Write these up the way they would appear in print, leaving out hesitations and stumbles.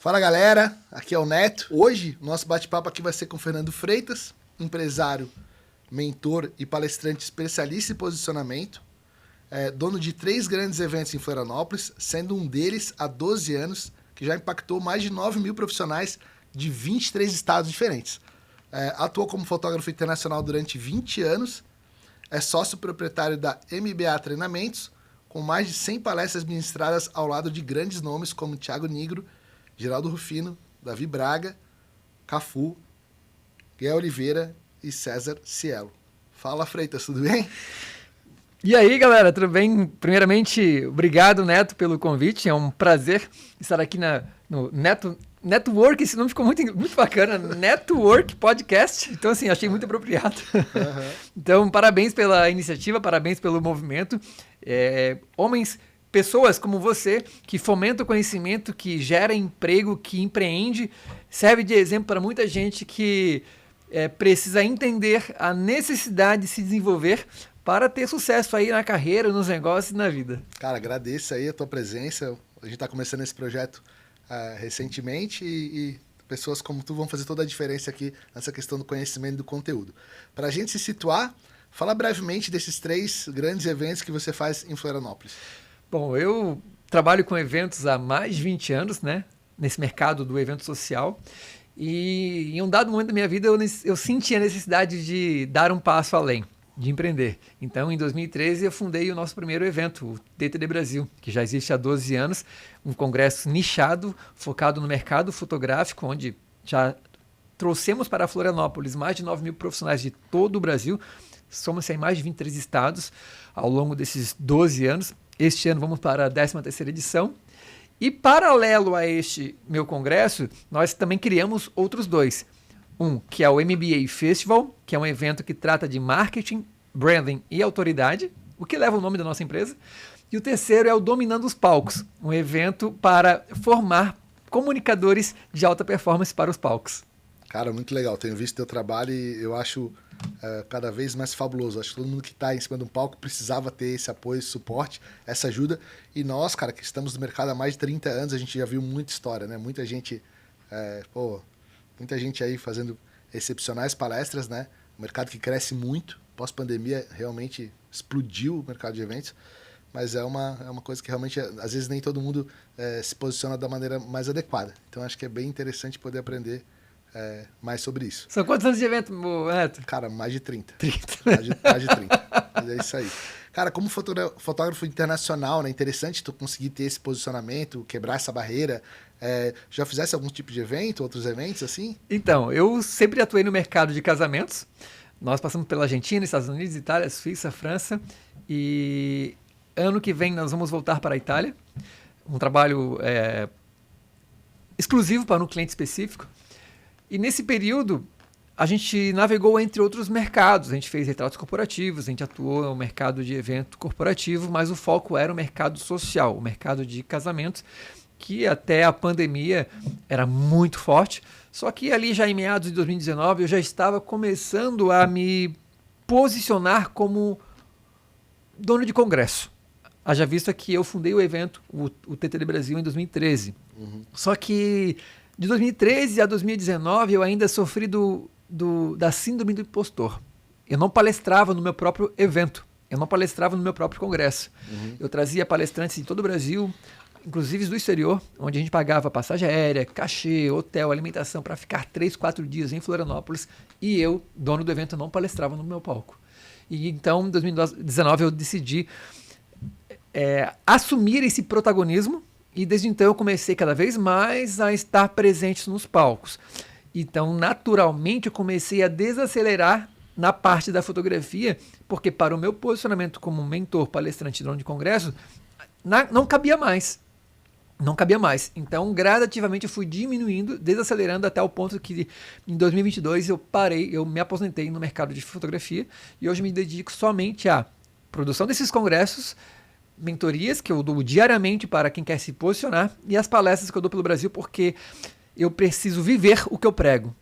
Fala galera, aqui é o Neto. Hoje, nosso bate-papo aqui vai ser com o Fernando Freitas, empresário, mentor e palestrante especialista em posicionamento, dono de 3 grandes eventos em Florianópolis, sendo um deles há 12 anos, que já impactou mais de 9 mil profissionais de 23 estados diferentes. Atuou como fotógrafo internacional durante 20 anos, é sócio proprietário da MBA Treinamentos, com mais de 100 palestras ministradas ao lado de grandes nomes como Thiago Nigro, Geraldo Rufino, Davi Braga, Cafu, Guilherme Oliveira e César Cielo. Fala, Freitas, tudo bem? E aí, galera, tudo bem? Primeiramente, obrigado, Neto, pelo convite. É um prazer estar aqui no Network. Esse nome ficou muito bacana. Network Podcast. Então, assim, achei muito apropriado. Uhum. Então, parabéns pela iniciativa, parabéns pelo movimento. Pessoas como você, que fomenta o conhecimento, que gera emprego, que empreende, serve de exemplo para muita gente que precisa entender a necessidade de se desenvolver para ter sucesso aí na carreira, nos negócios e na vida. Cara, agradeço aí a tua presença. A gente está começando esse projeto recentemente e pessoas como tu vão fazer toda a diferença aqui nessa questão do conhecimento e do conteúdo. Para a gente se situar, fala brevemente desses 3 grandes eventos que você faz em Florianópolis. Bom, eu trabalho com eventos há mais de 20 anos, né? Nesse mercado do evento social. E em um dado momento da minha vida eu senti a necessidade de dar um passo além, de empreender. Então, em 2013, eu fundei o nosso primeiro evento, o DTD Brasil, que já existe há 12 anos, um congresso nichado, focado no mercado fotográfico, onde já trouxemos para Florianópolis mais de 9 mil profissionais de todo o Brasil. Somos em mais de 23 estados ao longo desses 12 anos. Este ano vamos para a 13ª edição. E paralelo a este meu congresso, nós também criamos outros 2. Um, que é o MBA Festival, que é um evento que trata de marketing, branding e autoridade, o que leva o nome da nossa empresa. E o terceiro é o Dominando os Palcos, um evento para formar comunicadores de alta performance para os palcos. Cara, muito legal. Tenho visto teu trabalho e eu acho cada vez mais fabuloso. Acho que todo mundo que está em cima de um palco precisava ter esse apoio, esse suporte, essa ajuda. E nós, cara, que estamos no mercado há mais de 30 anos, a gente já viu muita história, né? Muita gente aí fazendo excepcionais palestras, né? Um mercado que cresce muito. Pós-pandemia, realmente explodiu o mercado de eventos. Mas é uma coisa que realmente, às vezes, nem todo mundo se posiciona da maneira mais adequada. Então, acho que é bem interessante poder aprender mais sobre isso. São quantos anos de evento, Neto? Cara, mais de 30. Mais de 30. Mas é isso aí. Cara, como fotógrafo internacional, né? Interessante tu conseguir ter esse posicionamento, quebrar essa barreira. Já fizesse algum tipo de evento, outros eventos assim? Então, eu sempre atuei no mercado de casamentos. Nós passamos pela Argentina, Estados Unidos, Itália, Suíça, França. E ano que vem nós vamos voltar para a Itália. Um trabalho exclusivo para um cliente específico. E nesse período, a gente navegou entre outros mercados. A gente fez retratos corporativos, a gente atuou no mercado de evento corporativo, mas o foco era o mercado social, o mercado de casamentos, que até a pandemia era muito forte. Só que ali já em meados de 2019, eu já estava começando a me posicionar como dono de congresso. Haja vista que eu fundei o evento, o TTD Brasil, em 2013. Uhum. Só que de 2013 a 2019, eu ainda sofri da síndrome do impostor. Eu não palestrava no meu próprio evento. Eu não palestrava no meu próprio congresso. Uhum. Eu trazia palestrantes de todo o Brasil, inclusive do exterior, onde a gente pagava passagem aérea, cachê, hotel, alimentação, para ficar 3, 4 dias em Florianópolis. E eu, dono do evento, não palestrava no meu palco. E então, em 2019, eu decidi assumir esse protagonismo. E desde então eu comecei cada vez mais a estar presente nos palcos. Então, naturalmente, eu comecei a desacelerar na parte da fotografia, porque para o meu posicionamento como mentor, palestrante, dono de congresso, não cabia mais. Não cabia mais. Então, gradativamente, eu fui diminuindo, desacelerando até o ponto que em 2022 eu me aposentei no mercado de fotografia e hoje me dedico somente à produção desses congressos, mentorias que eu dou diariamente para quem quer se posicionar e as palestras que eu dou pelo Brasil, porque eu preciso viver o que eu prego.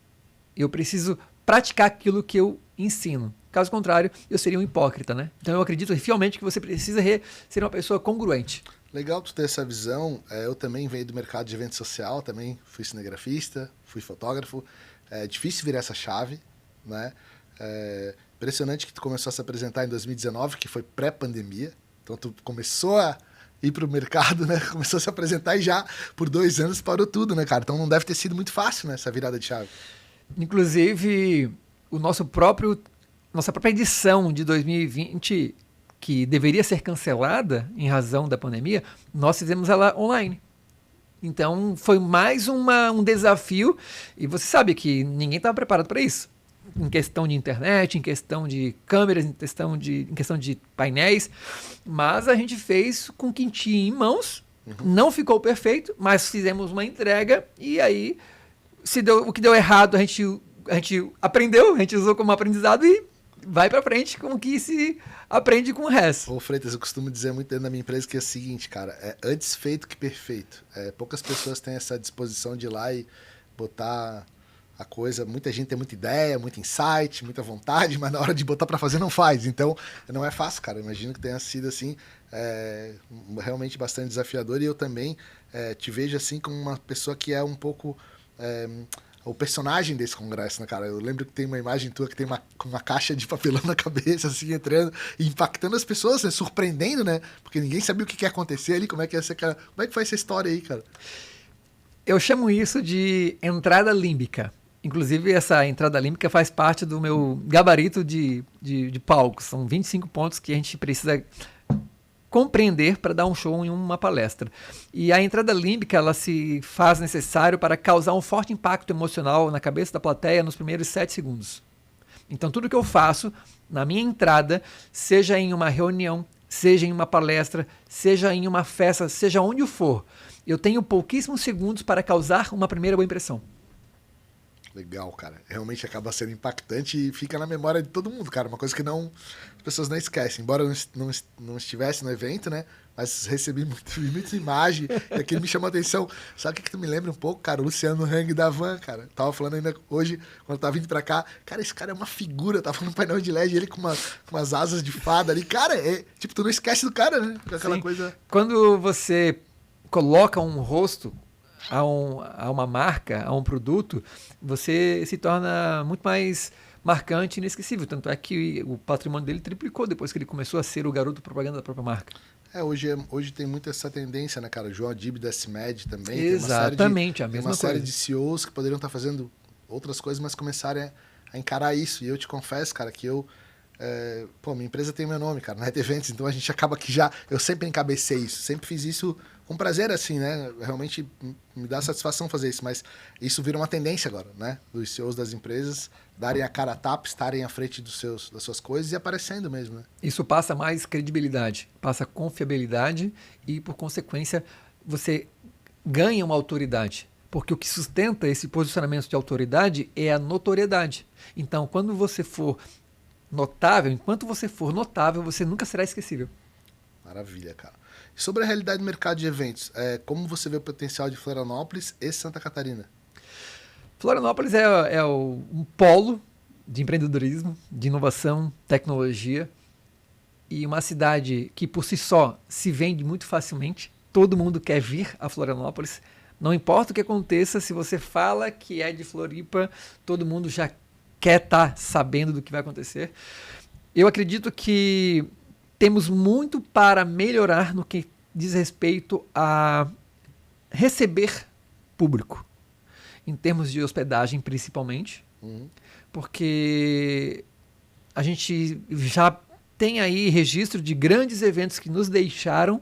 Eu preciso praticar aquilo que eu ensino. Caso contrário, eu seria um hipócrita, né? Então eu acredito fielmente que você precisa ser uma pessoa congruente. Legal tu ter essa visão. Eu também venho do mercado de evento social, também fui cinegrafista, fui fotógrafo. É difícil virar essa chave, né? Impressionante que tu começou a se apresentar em 2019, que foi pré-pandemia. Então tu começou a ir para o mercado, né? Começou a se apresentar e já por 2 anos parou tudo, né, cara? Então não deve ter sido muito fácil, né, essa virada de chave. Inclusive, nossa própria edição de 2020, que deveria ser cancelada em razão da pandemia, nós fizemos ela online. Então, foi mais um desafio, e você sabe que ninguém estava preparado para isso. Em questão de internet, em questão de câmeras, em questão de painéis, mas a gente fez com o que tinha em mãos, não ficou perfeito, mas fizemos uma entrega, e aí o que deu errado a gente aprendeu, a gente usou como aprendizado e vai para frente com o que se aprende com o resto. Ô Freitas, eu costumo dizer muito dentro da minha empresa que é o seguinte, cara, é antes feito que perfeito. Poucas pessoas têm essa disposição de ir lá e botar a coisa, muita gente tem muita ideia, muito insight, muita vontade, mas na hora de botar para fazer não faz. Então, não é fácil, cara. Imagino que tenha sido assim, realmente bastante desafiador, e eu também te vejo assim como uma pessoa que é um pouco o personagem desse congresso, né, cara? Eu lembro que tem uma imagem tua que tem uma caixa de papelão na cabeça, assim, entrando e impactando as pessoas, né? Surpreendendo, né? Porque ninguém sabia o que ia acontecer ali, como é que ia ser, cara. Como é que foi essa história aí, cara? Eu chamo isso de entrada límbica. Inclusive, essa entrada límbica faz parte do meu gabarito de palco. São 25 pontos que a gente precisa compreender para dar um show em uma palestra. E a entrada límbica, ela se faz necessário para causar um forte impacto emocional na cabeça da plateia nos primeiros 7 segundos. Então, tudo que eu faço na minha entrada, seja em uma reunião, seja em uma palestra, seja em uma festa, seja onde for, eu tenho pouquíssimos segundos para causar uma primeira boa impressão. Legal, cara. Realmente acaba sendo impactante e fica na memória de todo mundo, cara. Uma coisa que as pessoas não esquecem. Embora eu não estivesse no evento, né? Mas recebi muita imagem e aquilo me chamou a atenção. Sabe o que tu me lembra um pouco, cara? O Luciano Hang da Van, cara. Tava falando ainda hoje, quando eu tava vindo pra cá. Cara, esse cara é uma figura. Tava no painel de LED, ele com umas asas de fada ali. Cara, tipo, tu não esquece do cara, né? Aquela coisa... Quando você coloca um rosto a uma marca, a um produto, você se torna muito mais marcante e inesquecível. Tanto é que o patrimônio dele triplicou depois que ele começou a ser o garoto propaganda da própria marca. Hoje tem muito essa tendência, né, cara? O João Adib da CIMED também. Exatamente, a mesma coisa. Tem uma série de CEOs que poderiam estar fazendo outras coisas, mas começarem a encarar isso. E eu te confesso, cara, que minha empresa tem meu nome, cara, Net Events, então a gente acaba que eu sempre encabecei isso, sempre fiz isso com prazer, assim, né? Realmente me dá satisfação fazer isso, mas isso vira uma tendência agora, né? Dos CEOs das empresas darem a cara a tapa, estarem à frente das suas coisas e aparecendo mesmo, né? Isso passa mais credibilidade, passa confiabilidade e, por consequência, você ganha uma autoridade. Porque o que sustenta esse posicionamento de autoridade é a notoriedade. Então, quando você for notável, enquanto você for notável, você nunca será esquecível. Maravilha, cara. E sobre a realidade do mercado de eventos, como você vê o potencial de Florianópolis e Santa Catarina? Florianópolis é um polo de empreendedorismo, de inovação, tecnologia, e uma cidade que por si só se vende muito facilmente. Todo mundo quer vir a Florianópolis. Não importa o que aconteça, se você fala que é de Floripa, todo mundo já quer estar sabendo do que vai acontecer. Eu acredito que temos muito para melhorar no que diz respeito a receber público, em termos de hospedagem principalmente, porque a gente já tem aí registro de grandes eventos que nos deixaram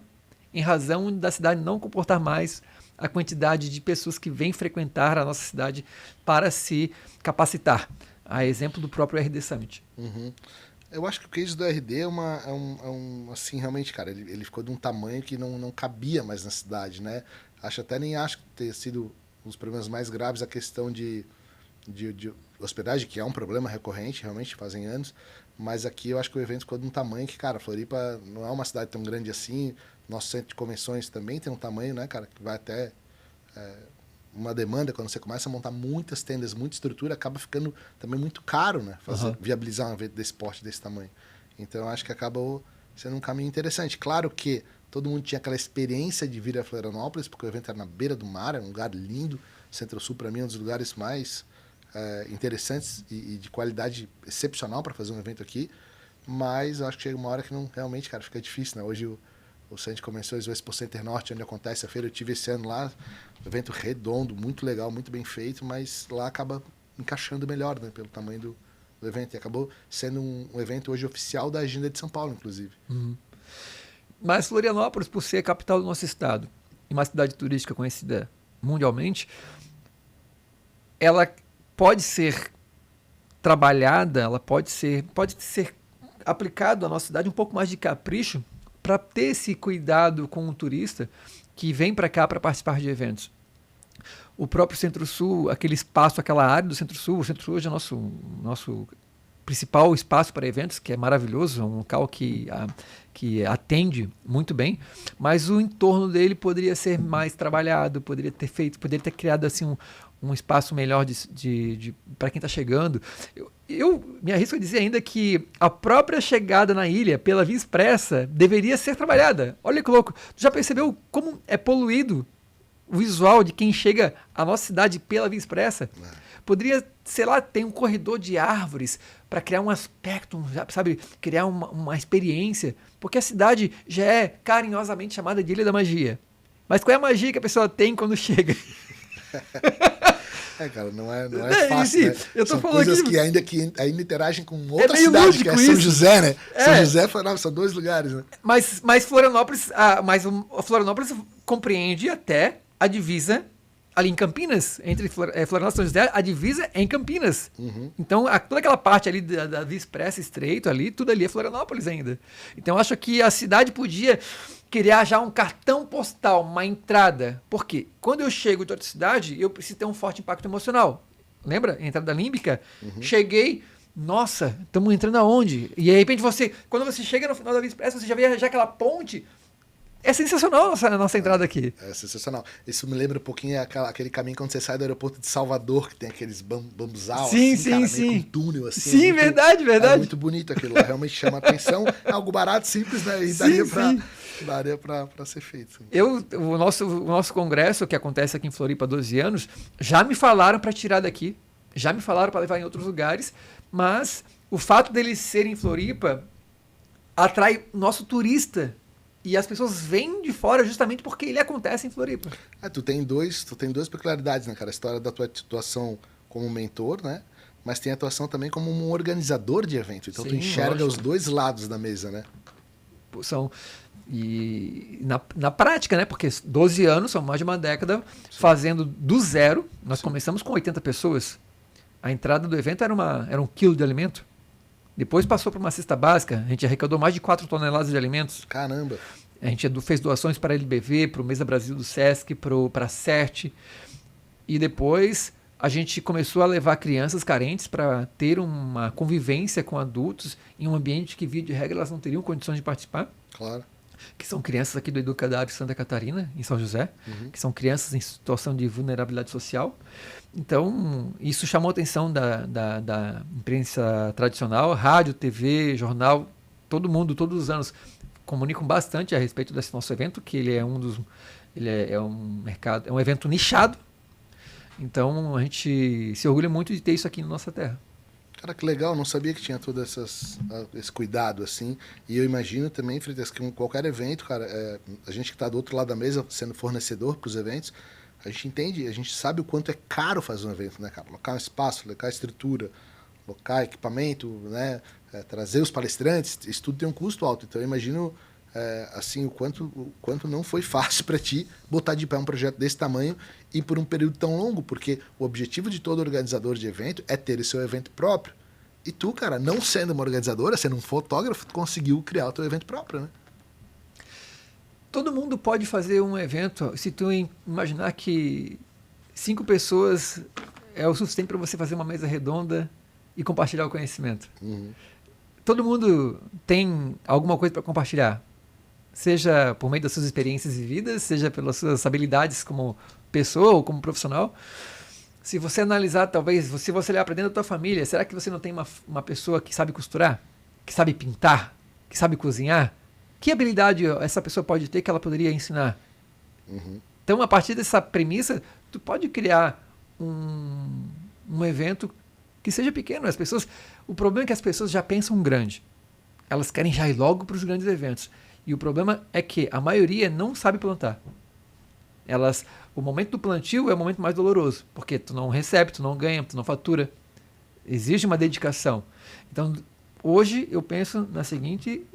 em razão da cidade não comportar mais a quantidade de pessoas que vêm frequentar a nossa cidade para se capacitar. A exemplo do próprio RD Summit. Eu acho que o case do RD assim, realmente, cara, ele ficou de um tamanho que não cabia mais na cidade, né? Nem acho que tenha sido os problemas mais graves a questão de hospedagem, que é um problema recorrente, realmente, fazem anos, mas aqui eu acho que o evento ficou de um tamanho que, cara, Floripa não é uma cidade tão grande assim, nosso centro de convenções também tem um tamanho, né, cara, que vai até uma demanda, quando você começa a montar muitas tendas, muita estrutura, acaba ficando também muito caro, né? Viabilizar um evento desse porte, desse tamanho. Então, eu acho que acabou sendo um caminho interessante. Claro que todo mundo tinha aquela experiência de vir a Florianópolis, porque o evento era na beira do mar, era um lugar lindo. Centro-Sul, para mim, é um dos lugares mais interessantes e de qualidade excepcional para fazer um evento aqui. Mas eu acho que chega uma hora que não realmente, cara, fica difícil, né? Hoje o Sandy começou o Expo Center Norte, onde acontece a feira. Eu tive esse ano lá, um evento redondo, muito legal, muito bem feito, mas lá acaba encaixando melhor, né? Pelo tamanho do evento. E acabou sendo um evento hoje oficial da agenda de São Paulo, inclusive. Uhum. Mas Florianópolis, por ser a capital do nosso estado e uma cidade turística conhecida mundialmente, ela pode ser trabalhada, ela pode ser aplicado à nossa cidade um pouco mais de capricho para ter esse cuidado com o turista que vem para cá para participar de eventos. O próprio Centro-Sul, aquele espaço, aquela área do Centro-Sul, o Centro-Sul hoje é nosso principal espaço para eventos, que é maravilhoso, é um local que atende muito bem, mas o entorno dele poderia ser mais trabalhado, poderia ter criado assim um espaço melhor para quem está chegando. Eu me arrisco a dizer ainda que a própria chegada na ilha pela Via Expressa deveria ser trabalhada. Olha que louco, tu já percebeu como é poluído o visual de quem chega à nossa cidade pela Via Expressa? Poderia, sei lá, ter um corredor de árvores para criar um aspecto, sabe, criar uma experiência, porque a cidade já é carinhosamente chamada de Ilha da Magia. Mas qual é a magia que a pessoa tem quando chega? Cara, não é fácil, né? Eu tô são falando coisas que ainda interagem com outra cidade, que é São José, né? São José, são 2 lugares, né? Mas Florianópolis, Florianópolis compreende até a divisa ali em Campinas, entre Florianópolis e São José, a divisa é em Campinas. Uhum. Então, toda aquela parte ali da Via Expressa, Estreito, ali, tudo ali é Florianópolis ainda. Então, eu acho que a cidade podia criar já um cartão postal, uma entrada. Por quê? Quando eu chego de outra cidade, eu preciso ter um forte impacto emocional. Lembra? A entrada límbica? Uhum. Cheguei, nossa, estamos entrando aonde? E aí, de repente, quando você chega no final da Via Expressa, você já vê já aquela ponte. É sensacional a nossa entrada aqui. É sensacional. Isso me lembra um pouquinho aquele caminho quando você sai do aeroporto de Salvador, que tem aqueles bambuzal, sim, assim, cara, sim. meio com túnel, assim. Sim, verdade. É muito bonito aquilo lá, realmente chama atenção. É algo barato, simples, né? E daria pra ser feito. Sim. O nosso congresso, que acontece aqui em Floripa há 12 anos, já me falaram para tirar daqui, já me falaram para levar em outros lugares, mas o fato dele ser em Floripa atrai o nosso turista. E as pessoas vêm de fora justamente porque ele acontece em Floripa. Tu tem duas peculiaridades, né, cara? A história da tua atuação como mentor, né? Mas tem a atuação também como um organizador de evento. Então, tu enxerga os 2 lados da mesa, né? E na prática, né? Porque 12 anos, são mais de uma década, fazendo do zero. Nós começamos com 80 pessoas. A entrada do evento era 1 quilo de alimento. Depois passou para uma cesta básica, a gente arrecadou mais de 4 toneladas de alimentos. Caramba! A gente fez doações para a LBV, para o Mesa Brasil do Sesc, para a CERT. E depois a gente começou a levar crianças carentes para ter uma convivência com adultos em um ambiente que, via de regra, elas não teriam condições de participar. Claro. Que são crianças aqui do Educadário Santa Catarina, em São José, que são crianças em situação de vulnerabilidade social. Então, isso chamou a atenção da imprensa tradicional, rádio, TV, jornal, todo mundo, todos os anos, comunicam bastante a respeito desse nosso evento, que ele é um evento nichado. Então, a gente se orgulha muito de ter isso aqui na nossa terra. Cara, que legal, não sabia que tinha todo esse cuidado, assim. E eu imagino também, Freitas, que qualquer evento, cara, a gente que está do outro lado da mesa, sendo fornecedor para os eventos, a gente entende, a gente sabe o quanto é caro fazer um evento, né, cara? Locar um espaço, locar estrutura, locar equipamento, né? Trazer os palestrantes, isso tudo tem um custo alto. Então, eu imagino, assim, o quanto não foi fácil para ti botar de pé um projeto desse tamanho e por um período tão longo, porque o objetivo de todo organizador de evento é ter o seu evento próprio. E tu, cara, não sendo uma organizadora, sendo um fotógrafo, tu conseguiu criar o teu evento próprio, né? Todo mundo pode fazer um evento, se tu imaginar que 5 pessoas é o suficiente para você fazer uma mesa redonda e compartilhar o conhecimento. Uhum. Todo mundo tem alguma coisa para compartilhar, seja por meio das suas experiências vividas, seja pelas suas habilidades como pessoa ou como profissional. Se você analisar, talvez, se você olhar para dentro da tua família, será que você não tem uma pessoa que sabe costurar, que sabe pintar, que sabe cozinhar, Que habilidade essa pessoa pode ter que ela poderia ensinar? Então, a partir dessa premissa, tu pode criar um evento que seja pequeno. O problema é que as pessoas já pensam grande. Elas querem já ir logo para os grandes eventos. E o problema é que a maioria não sabe plantar. O momento do plantio é o momento mais doloroso, porque tu não recebe, tu não ganha, tu não fatura. Exige uma dedicação. Então, hoje eu penso na seguinte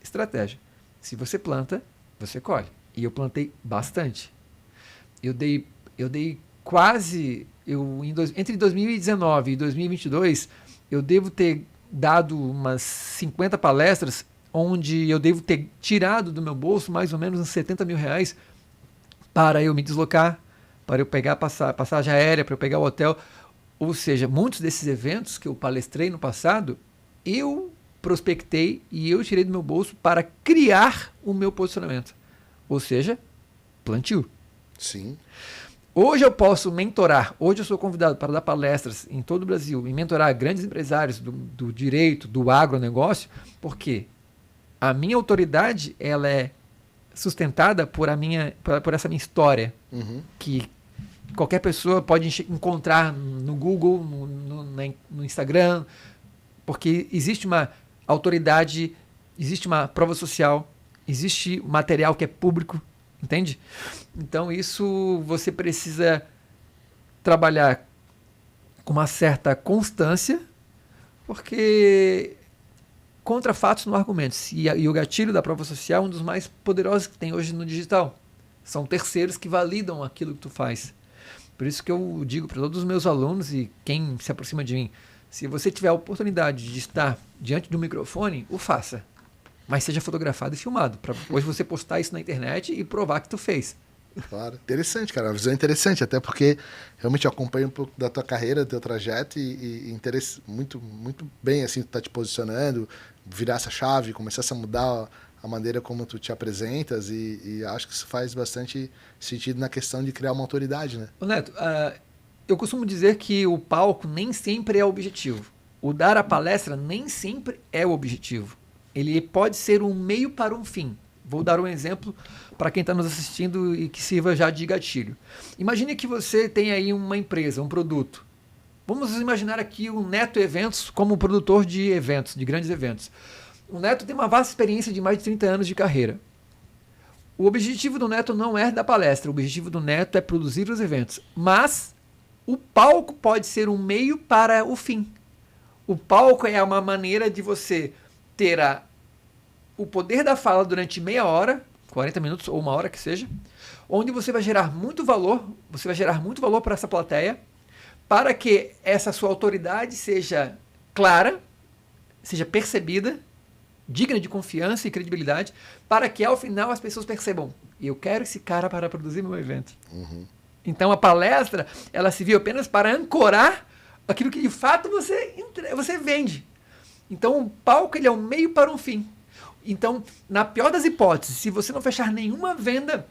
estratégia. Se você planta, você colhe. E eu plantei bastante. Eu dei quase... entre 2019 e 2022, eu devo ter dado umas 50 palestras, onde eu devo ter tirado do meu bolso mais ou menos uns 70 mil reais para eu me deslocar, para eu pegar passagem aérea, para eu pegar o hotel. Ou seja, muitos desses eventos que eu palestrei no passado, eu prospectei e eu tirei do meu bolso para criar o meu posicionamento. Ou seja, plantio. Sim. Hoje eu posso mentorar, hoje eu sou convidado para dar palestras em todo o Brasil e mentorar grandes empresários do direito, do agronegócio, porque a minha autoridade ela é sustentada por essa minha história, que qualquer pessoa pode encontrar no Google, no Instagram, porque existe uma autoridade, existe uma prova social, existe material que é público, entende? Então isso você precisa trabalhar com uma certa constância, porque contra fatos não há argumentos. E o gatilho da prova social é um dos mais poderosos que tem hoje no digital. São terceiros que validam aquilo que tu faz. Por isso que eu digo para todos os meus alunos e quem se aproxima de mim, se você tiver a oportunidade de estar diante do microfone, o faça. Mas seja fotografado e filmado, para depois você postar isso na internet e provar que tu fez. Claro. Interessante, cara. Uma visão interessante, até porque realmente eu acompanho um pouco da tua carreira, do teu trajeto e muito, muito bem, assim, tu tá te posicionando, virar essa chave, começar a mudar a maneira como tu te apresentas e acho que isso faz bastante sentido na questão de criar uma autoridade, né? Ô Neto, eu costumo dizer que o palco nem sempre é o objetivo. O dar a palestra nem sempre é o objetivo. Ele pode ser um meio para um fim. Vou dar um exemplo para quem está nos assistindo e que sirva já de gatilho. Imagine que você tem aí uma empresa, um produto. Vamos imaginar aqui o Neto Eventos como produtor de eventos, de grandes eventos. O Neto tem uma vasta experiência de mais de 30 anos de carreira. O objetivo do Neto não é dar palestra, o objetivo do Neto é produzir os eventos. Mas o palco pode ser um meio para o fim. O palco é uma maneira de você ter o poder da fala durante meia hora, 40 minutos ou uma hora que seja, onde você vai gerar muito valor para essa plateia, para que essa sua autoridade seja clara, seja percebida, digna de confiança e credibilidade, para que ao final as pessoas percebam, eu quero esse cara para produzir meu evento. Então a palestra, ela se viu apenas para ancorar aquilo que de fato você vende. Então o palco ele é um meio para um fim. Então, na pior das hipóteses, se você não fechar nenhuma venda,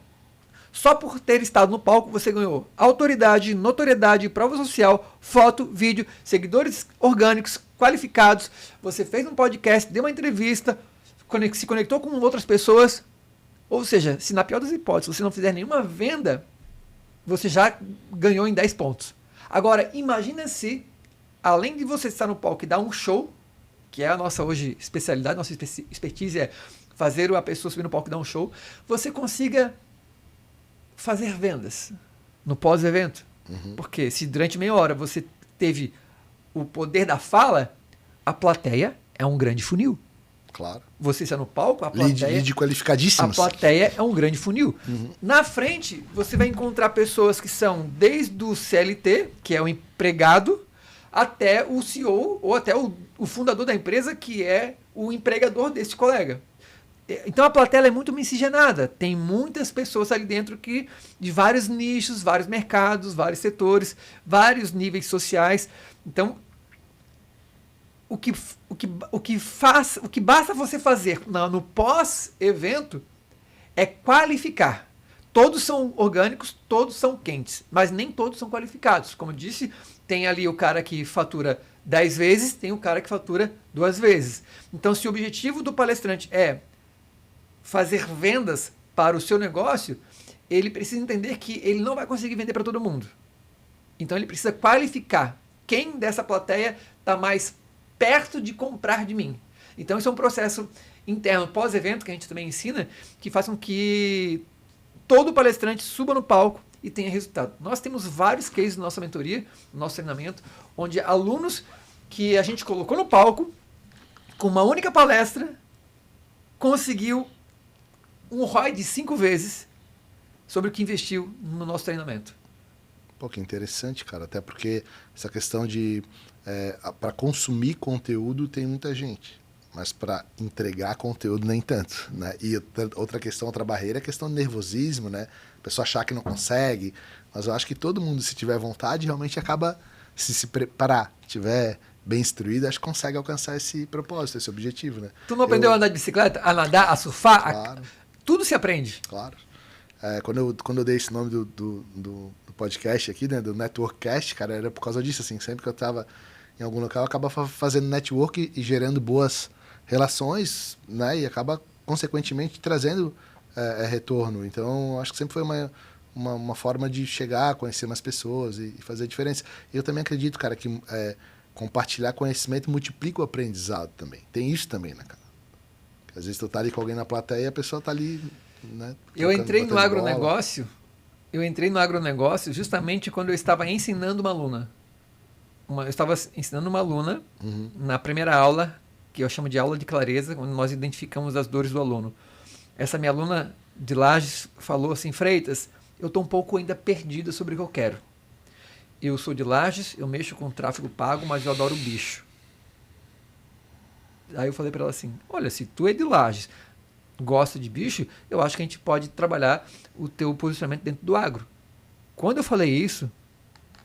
só por ter estado no palco você ganhou autoridade, notoriedade, prova social, foto, vídeo, seguidores orgânicos, qualificados, você fez um podcast, deu uma entrevista, se conectou com outras pessoas. Ou seja, se na pior das hipóteses você não fizer nenhuma venda, você já ganhou em 10 pontos. Agora, imagina se, além de você estar no palco e dar um show, que é a nossa hoje especialidade, nossa expertise é fazer a pessoa subir no palco e dar um show, você consiga fazer vendas no pós-evento. Porque se durante meia hora você teve o poder da fala, a plateia é um grande funil. Claro. Você está no palco, a plateia... Lead qualificadíssimos. A plateia é um grande funil. Na frente, você vai encontrar pessoas que são desde o CLT, que é o empregado, até o CEO ou até o fundador da empresa, que é o empregador desse colega. Então a plateia é muito miscigenada. Tem muitas pessoas ali dentro de vários nichos, vários mercados, vários setores, vários níveis sociais. Então, o que basta você fazer no pós-evento é qualificar. Todos são orgânicos, todos são quentes, mas nem todos são qualificados. Como eu disse, tem ali o cara que fatura 10 vezes, tem o cara que fatura 2 vezes. Então, se o objetivo do palestrante é fazer vendas para o seu negócio, ele precisa entender que ele não vai conseguir vender para todo mundo. Então ele precisa qualificar quem dessa plateia está mais perto de comprar de mim. Então isso é um processo interno pós-evento que a gente também ensina, que faz com que todo palestrante suba no palco e tenha resultado. Nós temos vários cases na nossa mentoria, no nosso treinamento, onde alunos que a gente colocou no palco, com uma única palestra, conseguiu um ROI de 5 vezes sobre o que investiu no nosso treinamento. Pô, que interessante, cara. Até porque essa questão de... para consumir conteúdo tem muita gente, mas para entregar conteúdo nem tanto, né? E outra questão, outra barreira é a questão do nervosismo, né? A pessoa achar que não consegue, mas eu acho que todo mundo, se tiver vontade, realmente acaba, se preparar, tiver bem instruído, acho que consegue alcançar esse propósito, esse objetivo, né? Tu não aprendeu a andar de bicicleta, a nadar, a surfar? Claro. Tudo se aprende. Claro. Quando eu dei esse nome do podcast aqui, né, do Networkcast, cara, era por causa disso, assim, sempre que eu estava em algum local, eu acabava fazendo network e gerando boas relações, né, e acaba, consequentemente, trazendo retorno. Então, acho que sempre foi uma forma de chegar, conhecer mais pessoas e fazer a diferença. Eu também acredito, cara, que compartilhar conhecimento multiplica o aprendizado também. Tem isso também, né, cara? Às vezes tu tá ali com alguém na plateia e a pessoa tá ali, né? Eu entrei no agronegócio justamente quando eu estava ensinando uma aluna. Eu estava ensinando uma aluna na primeira aula, que eu chamo de aula de clareza, onde nós identificamos as dores do aluno. Essa minha aluna de Lages falou assim: Freitas, eu estou um pouco ainda perdida sobre o que eu quero. Eu sou de Lages, eu mexo com tráfego pago, mas eu adoro bicho. Aí eu falei para ela assim: olha, se tu é de Lages, gosta de bicho, eu acho que a gente pode trabalhar o teu posicionamento dentro do agro. Quando eu falei isso,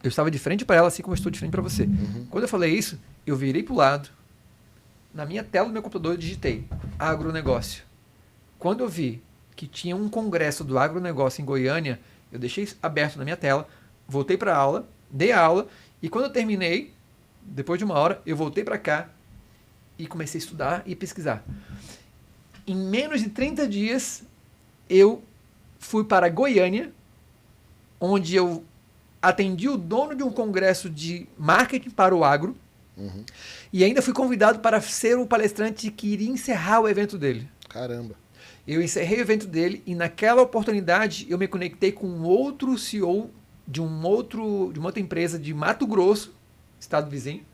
eu estava de frente para ela, assim como eu estou de frente para você. Quando eu falei isso, eu virei para o lado, na minha tela do meu computador eu digitei agronegócio. Quando eu vi que tinha um congresso do agronegócio em Goiânia, eu deixei aberto na minha tela, voltei para a aula, dei a aula, e quando eu terminei, depois de 1 hora, eu voltei para cá e comecei a estudar e pesquisar. Em menos de 30 dias, eu fui para Goiânia, onde eu atendi o dono de um congresso de marketing para o agro, e ainda fui convidado para ser o palestrante que iria encerrar o evento dele. Caramba. Eu encerrei o evento dele e naquela oportunidade eu me conectei com outro CEO de uma outra empresa de Mato Grosso, estado vizinho,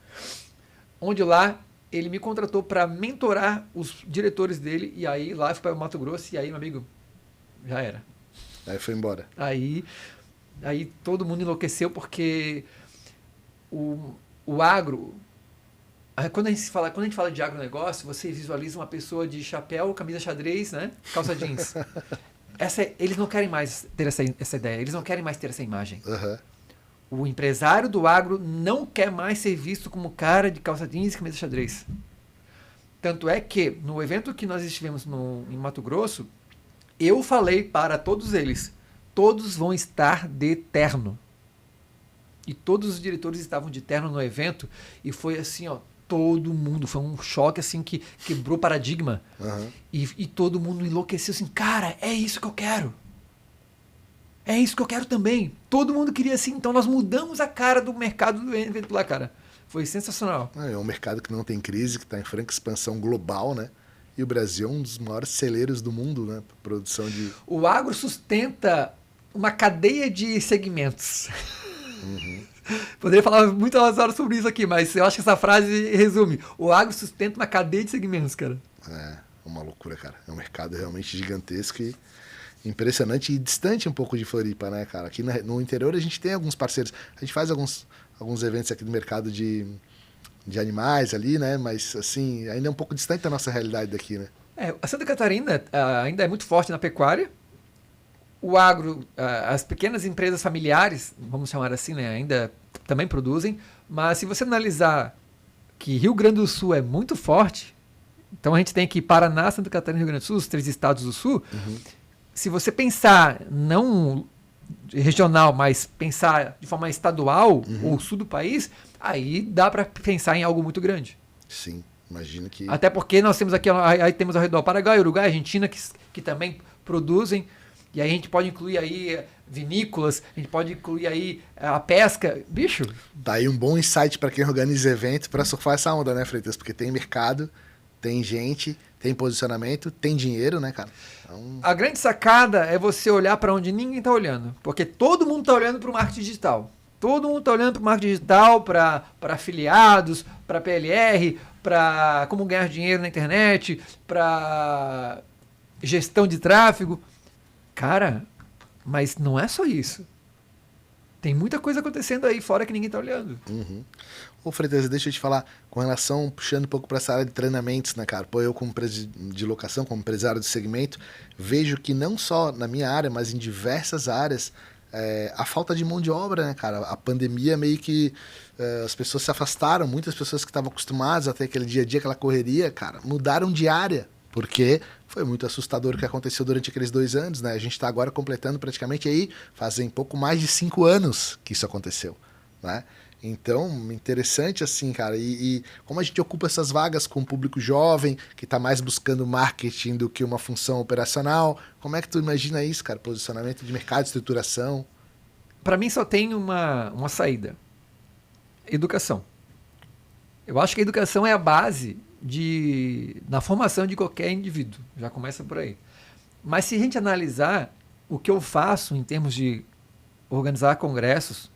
onde lá ele me contratou para mentorar os diretores dele, e aí lá eu fui para o Mato Grosso, e aí, meu amigo, já era. Aí foi embora. Aí todo mundo enlouqueceu, porque o agro... Quando a gente fala de agronegócio, você visualiza uma pessoa de chapéu, camisa xadrez, né? Calça jeans. Eles não querem mais ter essa ideia, eles não querem mais ter essa imagem. O empresário do agro não quer mais ser visto como cara de calça jeans e camisa xadrez. Tanto é que, no evento que nós estivemos em Mato Grosso, eu falei para todos eles: todos vão estar de terno. E todos os diretores estavam de terno no evento, e foi assim, ó, todo mundo, foi um choque assim que quebrou paradigma. E todo mundo enlouqueceu assim: cara, é isso que eu quero. É isso que eu quero também. Todo mundo queria assim. Então nós mudamos a cara do mercado do evento lá, cara. Foi sensacional. É um mercado que não tem crise, que está em franca expansão global, né? E o Brasil é um dos maiores celeiros do mundo, né? Produção de... O agro sustenta uma cadeia de segmentos. Poderia falar muitas horas sobre isso aqui, mas eu acho que essa frase resume. O agro sustenta uma cadeia de segmentos, cara. É uma loucura, cara. É um mercado realmente gigantesco e impressionante e distante um pouco de Floripa, né, cara? Aqui no interior a gente tem alguns parceiros. A gente faz alguns eventos aqui do mercado de animais ali, né? Mas, assim, ainda é um pouco distante da nossa realidade daqui, né? A Santa Catarina ainda é muito forte na pecuária. O agro, as pequenas empresas familiares, vamos chamar assim, né, ainda também produzem. Mas se você analisar que Rio Grande do Sul é muito forte, então a gente tem aqui Paraná, Santa Catarina e Rio Grande do Sul, os 3 estados do Sul. Se você pensar não regional, mas pensar de forma estadual, ou sul do país, aí dá para pensar em algo muito grande. Sim, imagino que... Até porque nós temos aqui, aí temos ao redor Paraguai, Uruguai, Argentina, que também produzem. E aí a gente pode incluir aí vinícolas, a gente pode incluir aí a pesca. Bicho. Daí um bom insight para quem organiza evento para surfar essa onda, né, Freitas? Porque tem mercado, tem gente, tem posicionamento, tem dinheiro, né, cara? Então... A grande sacada é você olhar para onde ninguém está olhando. Porque todo mundo está olhando para o marketing digital. Todo mundo está olhando para o marketing digital, para afiliados, para PLR, para como ganhar dinheiro na internet, para gestão de tráfego. Cara, mas não é só isso. Tem muita coisa acontecendo aí fora que ninguém está olhando. Uhum. Ô, Freitas, deixa eu te falar, com relação, puxando um pouco para essa área de treinamentos, né, cara? Pô, eu como empresa de locação, como empresário do segmento, vejo que não só na minha área, mas em diversas áreas, a falta de mão de obra, né, cara? A pandemia meio que as pessoas se afastaram, muitas pessoas que estavam acostumadas a ter aquele dia a dia, aquela correria, cara, mudaram de área, porque foi muito assustador o que aconteceu durante aqueles 2 anos, né? A gente está agora completando praticamente aí, fazem pouco mais de 5 anos que isso aconteceu, né? Então, interessante assim, cara, e como a gente ocupa essas vagas com o público jovem, que está mais buscando marketing do que uma função operacional, como é que tu imagina isso, cara? Posicionamento de mercado, estruturação? Para mim só tem uma saída. Educação. Eu acho que a educação é a base na formação de qualquer indivíduo. Já começa por aí. Mas se a gente analisar o que eu faço em termos de organizar congressos,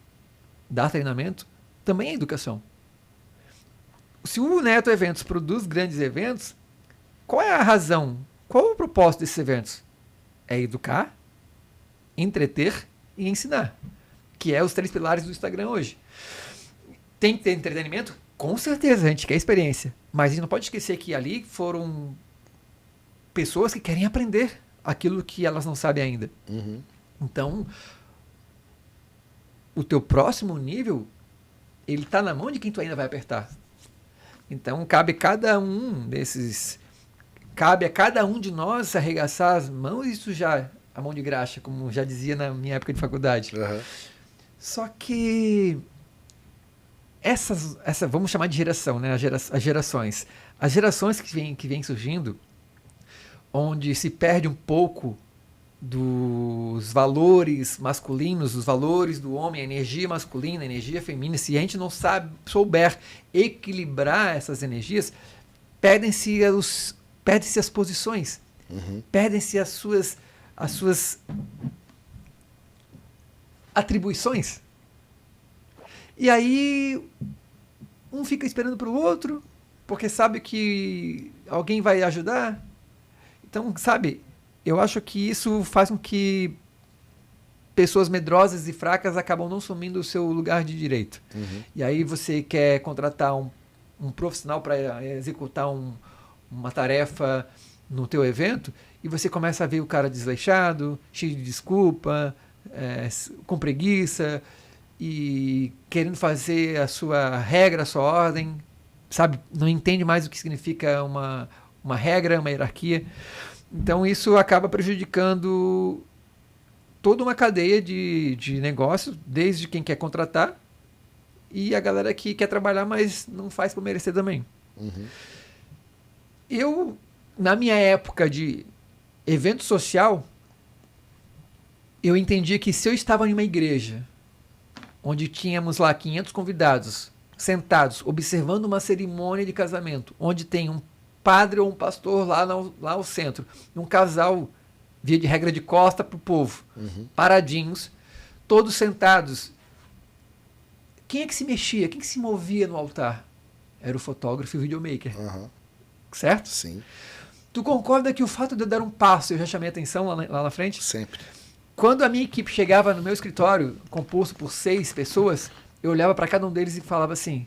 dar treinamento, também é educação. Se o Neto Eventos produz grandes eventos, qual é a razão? Qual é o propósito desses eventos? É educar, entreter e ensinar, que é os 3 pilares do Instagram hoje. Tem que ter entretenimento? Com certeza, a gente quer experiência. Mas a gente não pode esquecer que ali foram pessoas que querem aprender aquilo que elas não sabem ainda. Uhum. Então, o teu próximo nível, ele está na mão de quem tu ainda vai apertar. Então, cabe a cada um de nós arregaçar as mãos e sujar a mão de graxa, como já dizia na minha época de faculdade. Uhum. Só que vamos chamar de geração, né? As gerações. As gerações que vêm surgindo, onde se perde um pouco dos valores masculinos, os valores do homem, a energia masculina, a energia feminina, se a gente não souber equilibrar essas energias, perdem-se as posições, perdem-se as suas atribuições. E aí um fica esperando para o outro, porque sabe que alguém vai ajudar. Então, sabe, eu acho que isso faz com que pessoas medrosas e fracas acabam não assumindo o seu lugar de direito. E aí você quer contratar um profissional para executar uma tarefa no teu evento e você começa a ver o cara desleixado, cheio de desculpa, com preguiça e querendo fazer a sua regra, a sua ordem, sabe? Não entende mais o que significa uma regra, uma hierarquia. Então isso acaba prejudicando toda uma cadeia de negócio, desde quem quer contratar e a galera que quer trabalhar, mas não faz por merecer também. Eu, na minha época de evento social, eu entendi que se eu estava em uma igreja onde tínhamos lá 500 convidados sentados observando uma cerimônia de casamento, onde tem um padre ou um pastor lá ao centro, um casal, via de regra, de costa para o povo, paradinhos, todos sentados. Quem é que se mexia? Quem que se movia no altar? Era o fotógrafo e o videomaker. Certo? Sim. Tu concorda que o fato de eu dar um passo, eu já chamei a atenção lá na frente? Sempre. Quando a minha equipe chegava no meu escritório, composto por 6 pessoas, eu olhava para cada um deles e falava assim: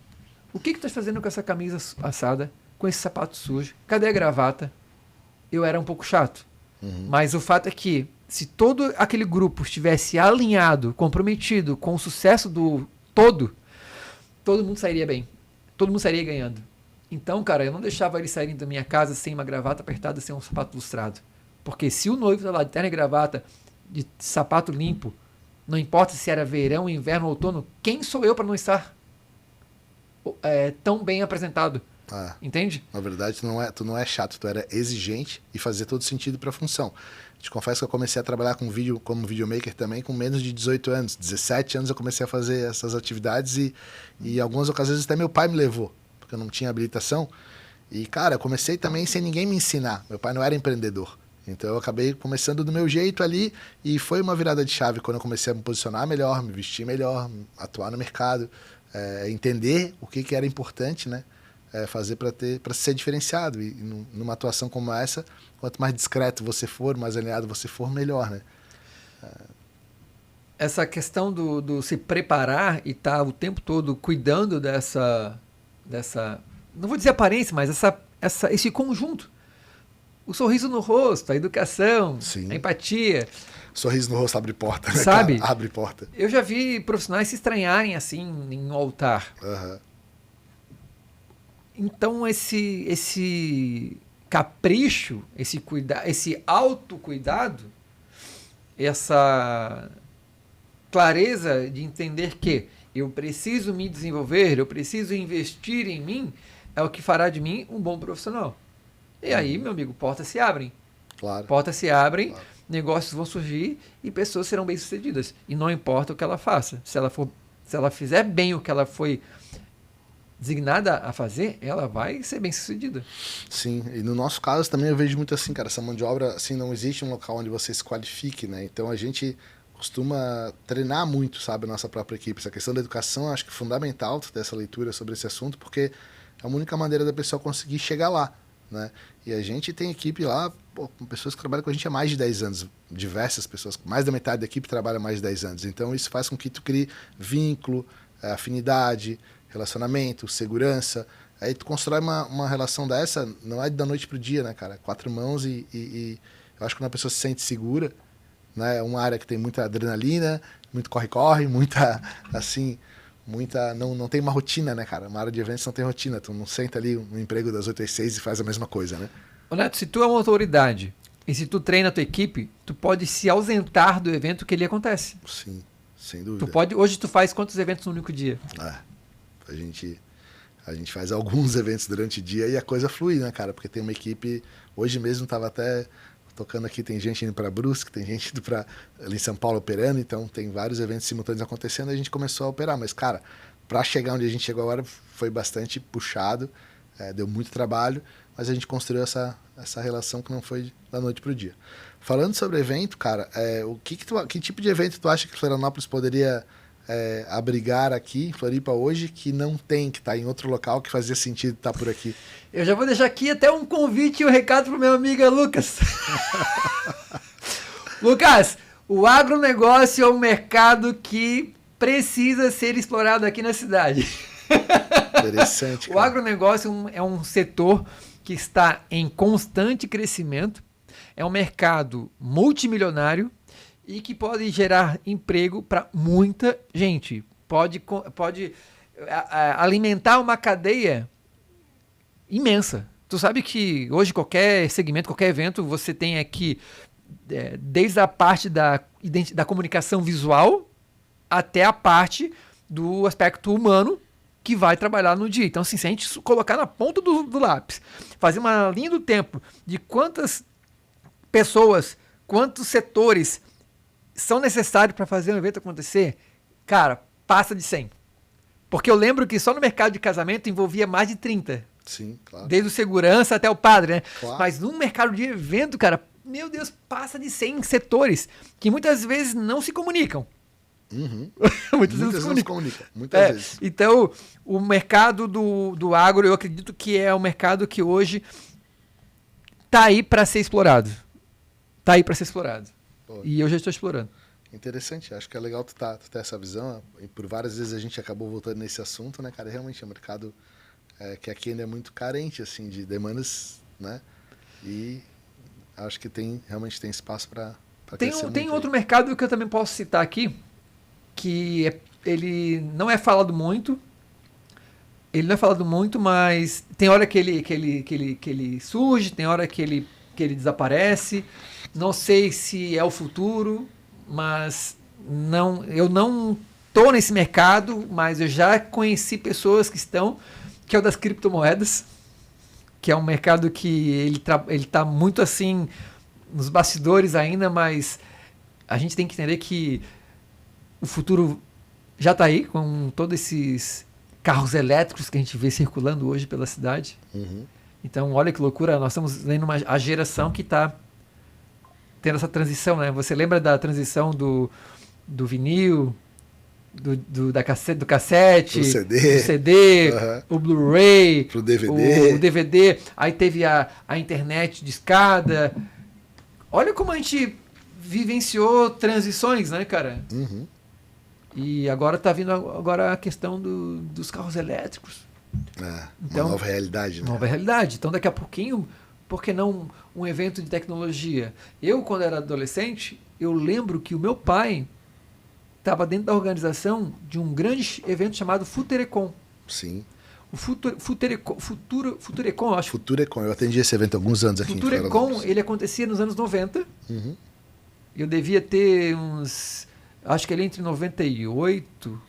o que tu estás fazendo com essa camisa assada, com esse sapato sujo? Cadê a gravata? Eu era um pouco chato. Mas o fato é que, se todo aquele grupo estivesse alinhado, comprometido com o sucesso do todo mundo sairia bem. Todo mundo sairia ganhando. Então, cara, eu não deixava eles saírem da minha casa sem uma gravata apertada, sem um sapato lustrado. Porque se o noivo está lá de terno e gravata, de sapato limpo, não importa se era verão, inverno, outono, quem sou eu para não estar tão bem apresentado? Entende? Na verdade, tu não é chato, tu era exigente e fazia todo sentido para a função. Te confesso que eu comecei a trabalhar com vídeo como videomaker também com menos de 18 anos. 17 anos eu comecei a fazer essas atividades e algumas ocasiões até meu pai me levou, porque eu não tinha habilitação. E, cara, eu comecei também sem ninguém me ensinar. Meu pai não era empreendedor. Então eu acabei começando do meu jeito ali e foi uma virada de chave quando eu comecei a me posicionar melhor, me vestir melhor, atuar no mercado, entender o que era importante, né? Fazer para ser diferenciado. E numa atuação como essa, quanto mais discreto você for, mais alinhado você for, melhor, né? Essa questão do se preparar e estar o tempo todo cuidando dessa não vou dizer aparência, mas esse conjunto. O sorriso no rosto, a educação, Sim. A empatia. Sorriso no rosto abre porta, né, sabe? Cara? Abre porta. Eu já vi profissionais se estranharem assim em um altar. Uhum. Então esse capricho, esse autocuidado, essa clareza de entender que eu preciso me desenvolver, eu preciso investir em mim, é o que fará de mim um bom profissional. E aí, meu amigo, portas se abrem. Claro. Portas se abrem, claro. Negócios vão surgir e pessoas serão bem-sucedidas. E não importa o que ela faça. Se ela fizer bem o que ela foi designada a fazer, ela vai ser bem-sucedida. Sim, e no nosso caso também eu vejo muito assim, cara, essa mão de obra, assim, não existe um local onde você se qualifique, né? Então a gente costuma treinar muito, sabe, a nossa própria equipe. Essa questão da educação, eu acho que é fundamental ter essa leitura sobre esse assunto, porque é a única maneira da pessoa conseguir chegar lá, né? E a gente tem equipe lá, com pessoas que trabalham com a gente há mais de 10 anos, diversas pessoas, mais da metade da equipe trabalha há mais de 10 anos. Então isso faz com que tu crie vínculo, afinidade, relacionamento, segurança. Aí tu constrói uma relação dessa, não é da noite pro dia, né, cara? 4 mãos e eu acho que quando a pessoa se sente segura, né, é uma área que tem muita adrenalina, muito corre-corre, muita, assim, não tem uma rotina, né, cara? Uma área de eventos não tem rotina, tu não senta ali no emprego das 8 às 6 e faz a mesma coisa, né? Ô Neto, se tu é uma autoridade e se tu treina a tua equipe, tu pode se ausentar do evento que ele acontece. Sim, sem dúvida. Hoje tu faz quantos eventos no único dia? A gente faz alguns eventos durante o dia e a coisa flui, né, cara? Porque tem uma equipe, hoje mesmo estava até tocando aqui, tem gente indo para Brusque, tem gente indo para ali em São Paulo operando, então tem vários eventos simultâneos acontecendo e a gente começou a operar. Mas, cara, para chegar onde a gente chegou agora foi bastante puxado, deu muito trabalho, mas a gente construiu essa relação que não foi da noite para o dia. Falando sobre evento, cara, que tipo de evento tu acha que Florianópolis poderia abrigar aqui em Floripa hoje que não tem, que está em outro local, que fazia sentido estar por aqui? Eu já vou deixar aqui até um convite e um recado pro meu amigo Lucas. Lucas, o agronegócio é um mercado que precisa ser explorado aqui na cidade. Interessante, cara. O agronegócio é um setor que está em constante crescimento, é um mercado multimilionário e que pode gerar emprego para muita gente. Pode alimentar uma cadeia imensa. Tu sabe que hoje qualquer segmento, qualquer evento, você tem aqui desde a parte da comunicação visual até a parte do aspecto humano que vai trabalhar no dia. Então, assim, se a gente colocar na ponta do lápis, fazer uma linha do tempo de quantas pessoas, quantos setores são necessários para fazer um evento acontecer, cara, passa de 100. Porque eu lembro que só no mercado de casamento envolvia mais de 30. Sim, claro. Desde o segurança até o padre, né? Claro. Mas no mercado de evento, cara, meu Deus, passa de 100 setores que muitas vezes não se comunicam. Uhum. Muitas vezes não se comunicam. Muitas vezes. Então, o mercado do agro, eu acredito que é um mercado que hoje tá aí para ser explorado. Tá aí para ser explorado. Pô. E eu já estou explorando. Interessante, acho que é legal tu ter essa visão. E por várias vezes a gente acabou voltando nesse assunto, né, cara? Realmente é um mercado que aqui ainda é muito carente, assim, de demandas, né? E acho que realmente tem espaço para crescer. Tem outro mercado que eu também posso citar aqui, que ele não é falado muito. Ele não é falado muito, mas tem hora que ele surge, tem hora que ele desaparece. Não sei se é o futuro, mas eu não estou nesse mercado, mas eu já conheci pessoas que é o das criptomoedas. que é um mercado que ele tá muito assim nos bastidores ainda, mas a gente tem que entender que o futuro já está aí, com todos esses carros elétricos que a gente vê circulando hoje pela cidade. Uhum. Então, olha que loucura, nós estamos vendo a geração que está tendo essa transição, né? Você lembra da transição do vinil, do cassete, do CD, uhum. o Blu-ray, pro DVD. O DVD, aí teve a internet de escada. Olha como a gente vivenciou transições, né, cara? Uhum. E agora está vindo agora a questão dos carros elétricos. Então, uma nova realidade, né? Nova realidade. Então, daqui a pouquinho, por que não um evento de tecnologia? Eu, quando era adolescente, eu lembro que o meu pai estava dentro da organização de um grande evento chamado Futurecon. Sim. O Futurecon, eu acho. Futurecon, eu atendi esse evento há alguns anos aqui em Florianópolis. Futurecon, ele acontecia nos anos 90. Uhum. Eu devia ter uns... Acho que ele entre 98...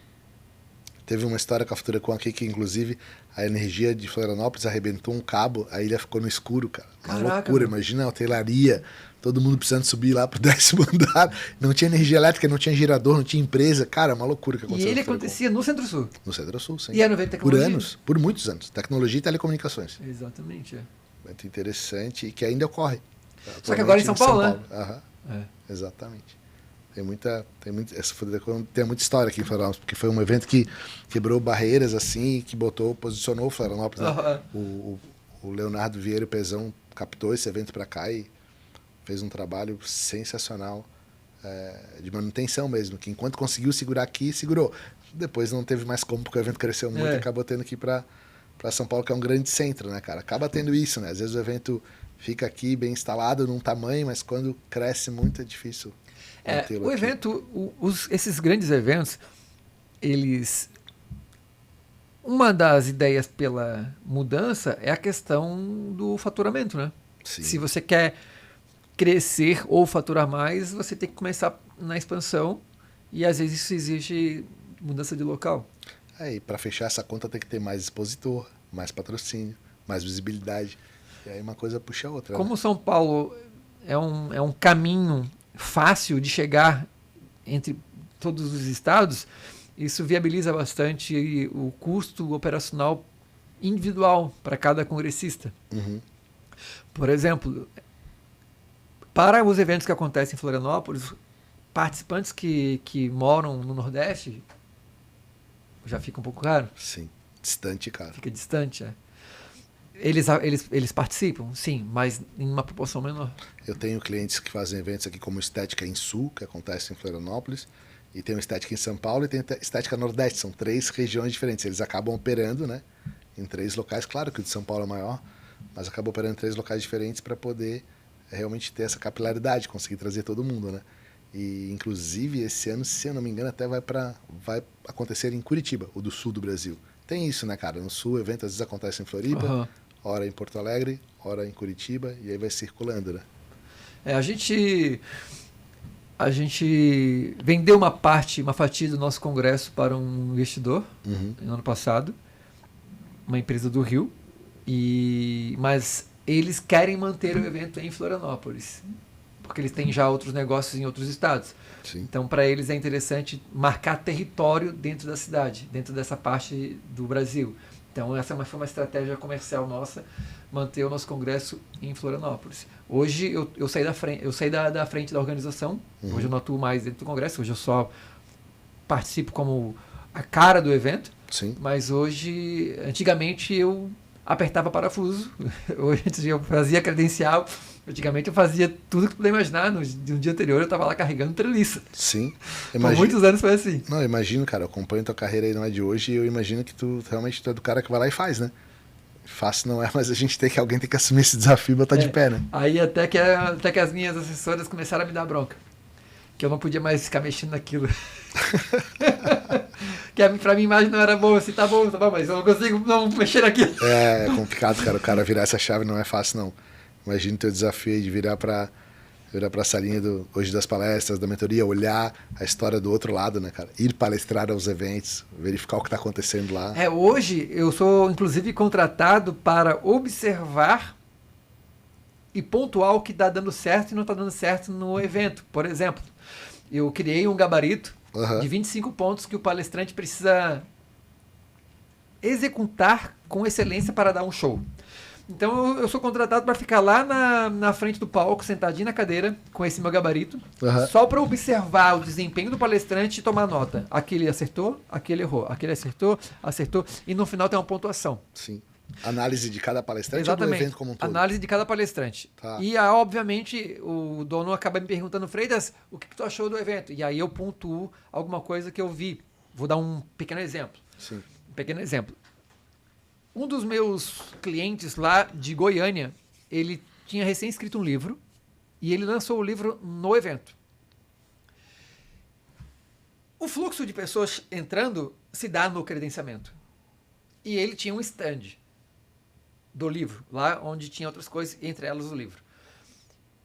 Teve uma história com a Futurecon aqui que, inclusive, a energia de Florianópolis arrebentou um cabo, a ilha ficou no escuro, cara. Uma loucura, mano. Imagina a hotelaria, todo mundo precisando subir lá pro 10º andar. Não tinha energia elétrica, não tinha gerador, não tinha empresa. Cara, uma loucura que aconteceu. E ele acontecia no Centro-Sul. No Centro-Sul, sim. E era no evento de tecnologia? Por anos, por muitos anos. Tecnologia e telecomunicações. Exatamente, é. Muito interessante e que ainda ocorre. Só que agora em São Paulo, né? Uhum. Exatamente. Tem muita história aqui em Florianópolis, porque foi um evento que quebrou barreiras assim, que posicionou o Florianópolis. Né? O Leonardo Vieira Pezão captou esse evento para cá e fez um trabalho sensacional de manutenção mesmo, que enquanto conseguiu segurar aqui, segurou. Depois não teve mais como, porque o evento cresceu muito e acabou tendo que ir para São Paulo, que é um grande centro, né, cara? Acaba tendo isso, né? Às vezes o evento fica aqui bem instalado num tamanho, mas quando cresce muito é difícil. O evento, esses grandes eventos, eles... Uma das ideias pela mudança é a questão do faturamento, né? Sim. Se você quer crescer ou faturar mais, você tem que começar na expansão e às vezes isso exige mudança de local. E para fechar essa conta tem que ter mais expositor, mais patrocínio, mais visibilidade. E aí uma coisa puxa a outra. Como São Paulo é um caminho fácil de chegar entre todos os estados, isso viabiliza bastante o custo operacional individual para cada congressista. Uhum. Por exemplo, para os eventos que acontecem em Florianópolis, participantes que moram no Nordeste já fica um pouco caro. Sim, distante, cara. Fica distante, Eles participam, sim, mas em uma proporção menor. Eu tenho clientes que fazem eventos aqui como Estética em Sul, que acontece em Florianópolis, e tem o Estética em São Paulo e tem a Estética Nordeste. São 3 regiões diferentes. Eles acabam operando, né, em 3 locais. Claro que o de São Paulo é maior, mas acabam operando em 3 locais diferentes para poder realmente ter essa capilaridade, conseguir trazer todo mundo, né? E, inclusive, esse ano, se eu não me engano, até vai acontecer em Curitiba, o do sul do Brasil. Tem isso, né, cara? No sul, o evento às vezes acontece em Floripa, hora em Porto Alegre, hora em Curitiba, e aí vai circulando, né? A gente vendeu uma fatia do nosso congresso para um investidor no ano passado, uma empresa do Rio, mas eles querem manter o evento em Florianópolis, porque eles têm já outros negócios em outros estados. Sim. Então, para eles é interessante marcar território dentro da cidade, dentro dessa parte do Brasil. Então, essa foi uma estratégia comercial nossa, manter o nosso congresso em Florianópolis. Hoje, eu saí da frente da organização. Hoje eu não atuo mais dentro do congresso. Hoje eu só participo como a cara do evento. Sim. Mas antigamente, eu apertava parafuso. Hoje eu fazia credencial. Antigamente eu fazia tudo que puder imaginar. No dia anterior eu estava lá carregando treliça. Sim. Por muitos anos foi assim. Não, eu imagino, cara, eu acompanho tua carreira aí, não é de hoje, e eu imagino que tu realmente é do cara que vai lá e faz, né? Fácil não é, mas alguém tem que assumir esse desafio e botar de pé, né? Aí até que as minhas assessoras começaram a me dar bronca. Que eu não podia mais ficar mexendo naquilo. Que pra minha imagem não era boa, assim, tá bom, mas eu não consigo não mexer naquilo. É complicado, cara, o cara virar essa chave não é fácil, não. Imagina o teu desafio aí de virar pra virar pra salinha hoje das palestras, da mentoria, olhar a história do outro lado, né, cara? Ir palestrar aos eventos, verificar o que tá acontecendo lá. Hoje eu sou, inclusive, contratado para observar e pontuar o que está dando certo e não está dando certo no evento. Por exemplo, eu criei um gabarito de 25 pontos que o palestrante precisa executar com excelência para dar um show. Então eu sou contratado para ficar lá na frente do palco, sentadinho na cadeira, com esse meu gabarito, só para observar o desempenho do palestrante e tomar nota. Aquele acertou, aquele errou, aquele acertou, e no final tem uma pontuação. Sim. Análise de cada palestrante. Exatamente. Ou do evento como um todo? Análise de cada palestrante. Tá. E, obviamente, o dono acaba me perguntando, Freitas, o que tu achou do evento? E aí eu pontuo alguma coisa que eu vi. Vou dar um pequeno exemplo. Sim. Um pequeno exemplo. Um dos meus clientes lá de Goiânia, ele tinha recém escrito um livro e ele lançou o livro no evento. O fluxo de pessoas entrando se dá no credenciamento. E ele tinha um stand do livro, lá onde tinha outras coisas, entre elas o livro.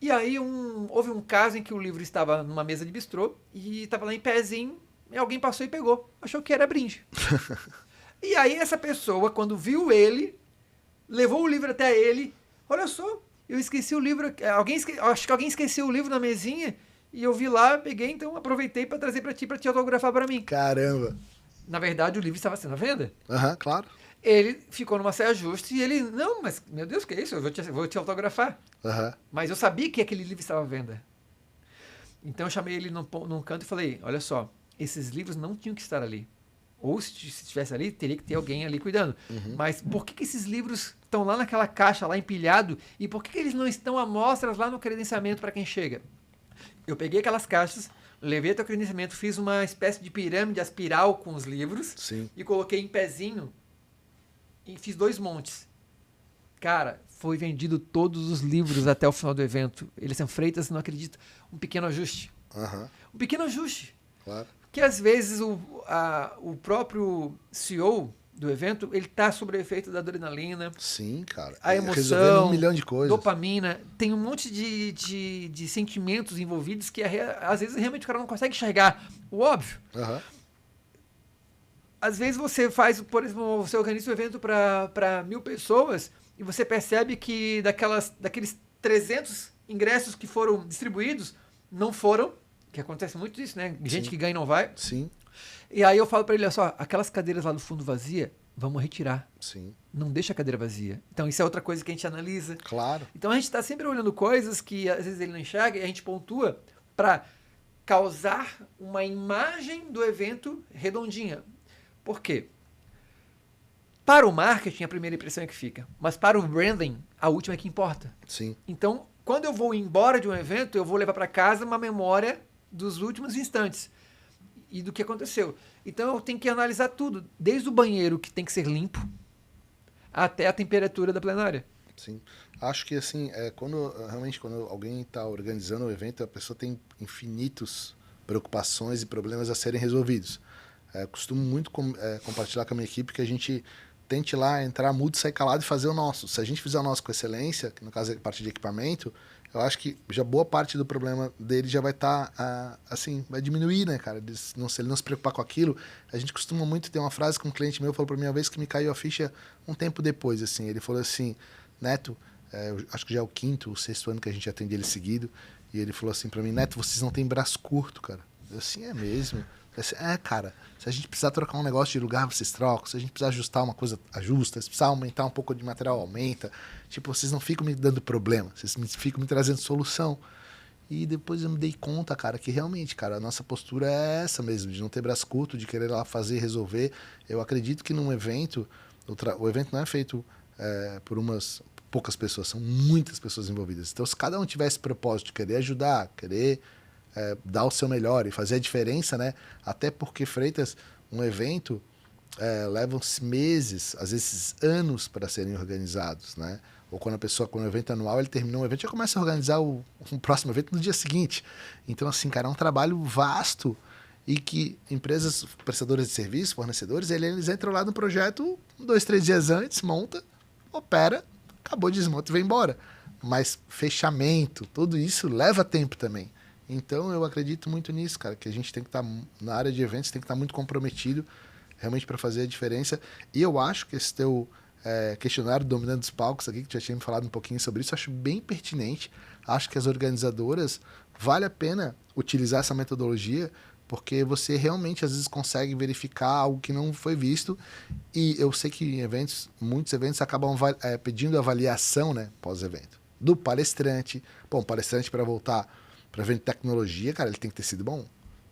E aí houve um caso em que o livro estava numa mesa de bistrô e estava lá em pezinho e alguém passou e pegou. Achou que era brinde. E aí essa pessoa, quando viu ele, levou o livro até ele. Olha só, eu esqueci o livro. Acho que alguém esqueceu o livro na mesinha e eu vi lá, peguei, então aproveitei para trazer para ti autografar para mim. Caramba. Na verdade, o livro estava sendo à venda. Claro. Ele ficou numa saia justa e ele, não, mas meu Deus, que é isso? Eu vou te autografar. Mas eu sabia que aquele livro estava à venda. Então eu chamei ele num canto e falei, olha só, esses livros não tinham que estar ali. Ou se estivesse ali, teria que ter alguém ali cuidando. Mas por que esses livros estão lá naquela caixa, lá empilhado, e por que eles não estão à mostras lá no credenciamento para quem chega? Eu peguei aquelas caixas, levei até o credenciamento, fiz uma espécie de pirâmide espiral com os livros. Sim. E coloquei em pezinho e fiz 2 montes. Cara, foi vendido todos os livros até o final do evento. Elisson Freitas, não acredita. Um pequeno ajuste. Um pequeno ajuste. Claro. Que às vezes o próprio CEO do evento, ele está sob o efeito da adrenalina. Sim, cara. A emoção, resolvendo 1 milhão de coisas. Dopamina, tem um monte de sentimentos envolvidos que às vezes realmente o cara não consegue enxergar o óbvio. Às vezes você faz, por exemplo, você organiza um evento para 1.000 pessoas e você percebe que daqueles 300 ingressos que foram distribuídos, não foram, que acontece muito isso, né? Gente que ganha e não vai. Sim. E aí eu falo para ele, olha só, aquelas cadeiras lá no fundo vazia, vamos retirar. Sim. Não deixa a cadeira vazia. Então isso é outra coisa que a gente analisa. Claro. Então a gente está sempre olhando coisas que às vezes ele não enxerga e a gente pontua para causar uma imagem do evento redondinha. Por quê? Para o marketing, a primeira impressão é que fica. Mas para o branding, a última é que importa. Sim. Então, quando eu vou embora de um evento, eu vou levar para casa uma memória dos últimos instantes e do que aconteceu. Então, eu tenho que analisar tudo, desde o banheiro, que tem que ser limpo, até a temperatura da plenária. Sim. Acho que, assim, quando alguém está organizando o evento, a pessoa tem infinitas preocupações e problemas a serem resolvidos. Costumo muito compartilhar com a minha equipe que a gente tente lá entrar mudo, sair calado e fazer o nosso. Se a gente fizer o nosso com excelência, que no caso é a parte de equipamento, eu acho que já boa parte do problema dele já vai estar, assim, vai diminuir, né, cara? Se ele não se preocupar com aquilo, a gente costuma muito ter uma frase que um cliente meu falou para mim uma vez que me caiu a ficha um tempo depois, assim. Ele falou assim, Neto, eu acho que já é o 5º ou 6º ano que a gente atende ele seguido, e ele falou assim para mim, Neto, vocês não têm braço curto, cara. Eu assim, é mesmo? Cara, se a gente precisar trocar um negócio de lugar, vocês trocam. Se a gente precisar ajustar uma coisa, ajusta. Se precisar aumentar um pouco de material, aumenta. Tipo, vocês não ficam me dando problema, vocês ficam me trazendo solução. E depois eu me dei conta, cara, que realmente, cara, a nossa postura é essa mesmo, de não ter braço curto, de querer lá fazer, resolver. Eu acredito que num evento, o evento não é feito por umas poucas pessoas, são muitas pessoas envolvidas. Então, se cada um tivesse propósito de querer ajudar, querer dar o seu melhor e fazer a diferença, né? Até porque, Freitas, um evento levam-se meses, às vezes anos para serem organizados, né? Ou quando o evento é anual, ele terminou um evento, já começa a organizar um próximo evento no dia seguinte. Então, assim, cara, é um trabalho vasto e que empresas prestadoras de serviço, fornecedores, eles entram lá no projeto 2, 3 dias antes, monta, opera, acabou, desmonta e vai embora. mas fechamento, tudo isso leva tempo também. Então eu acredito muito nisso, cara, que a gente tem que estar na área de eventos, tem que estar muito comprometido realmente para fazer a diferença. E eu acho que esse teu questionário dominando os palcos aqui, que tu já tinha me falado um pouquinho sobre isso, eu acho bem pertinente. Acho que as organizadoras, vale a pena utilizar essa metodologia, porque você realmente às vezes consegue verificar algo que não foi visto. E eu sei que em eventos, muitos eventos acabam pedindo avaliação, né, pós-evento, do palestrante. Bom, palestrante para voltar para evento de tecnologia, cara, ele tem que ter sido bom.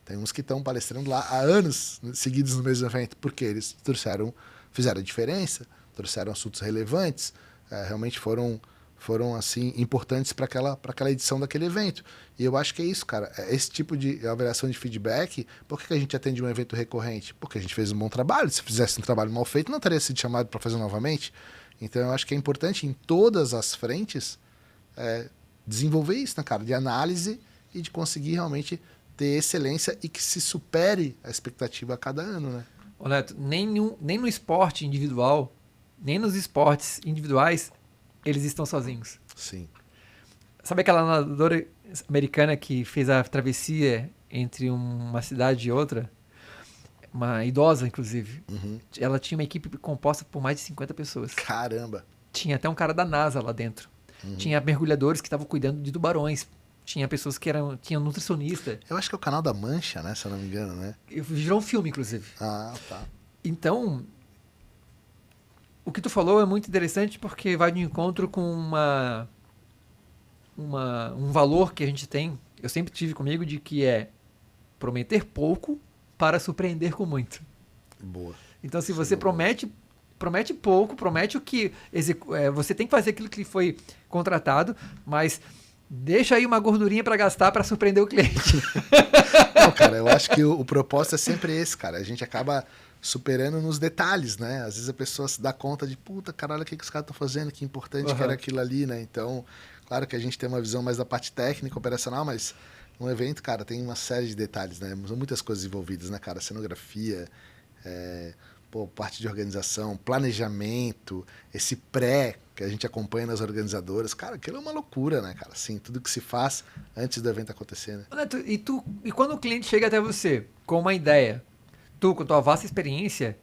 Tem uns que estão palestrando lá há anos seguidos no mesmo evento, porque eles fizeram a diferença, trouxeram assuntos relevantes, realmente foram assim, importantes para aquela edição daquele evento. E eu acho que é isso, cara. Esse tipo de avaliação de feedback, por que a gente atende um evento recorrente? Porque a gente fez um bom trabalho. Se fizesse um trabalho mal feito, não teria sido chamado para fazer novamente. Então, eu acho que é importante, em todas as frentes, desenvolver isso, né, cara? De análise e de conseguir realmente ter excelência e que se supere a expectativa a cada ano, né? Ô Neto, nem no esporte individual, nem nos esportes individuais, eles estão sozinhos. Sim. Sabe aquela nadadora americana que fez a travessia entre uma cidade e outra? Uma idosa, inclusive. Uhum. Ela tinha uma equipe composta por mais de 50 pessoas. Caramba! Tinha até um cara da NASA lá dentro. Uhum. Tinha mergulhadores que estavam cuidando de tubarões. Tinha pessoas que tinha nutricionista. Eu acho que é o canal da Mancha, né? Se eu não me engano, né? Virou um filme, inclusive. Ah, tá. Então, o que tu falou é muito interessante porque vai de encontro com um valor que a gente tem, eu sempre tive comigo, de que é prometer pouco para surpreender com muito. Boa. Então, se você promete pouco, promete o que você tem que fazer aquilo que foi contratado, mas deixa aí uma gordurinha para gastar para surpreender o cliente. Não, cara, eu acho que o propósito é sempre esse, cara. A gente acaba superando nos detalhes, né? Às vezes a pessoa se dá conta de, puta, caralho, o que os caras estão fazendo, que importante que era aquilo ali, né? Então, claro que a gente tem uma visão mais da parte técnica, operacional, mas um evento, cara, tem uma série de detalhes, né? São muitas coisas envolvidas, né, cara? Cenografia, parte de organização, planejamento, esse pré que a gente acompanha nas organizadoras. Cara, aquilo é uma loucura, né, cara? Assim, tudo que se faz antes do evento acontecer, né? Neto, e quando o cliente chega até você com uma ideia, tu, com tua vasta experiência,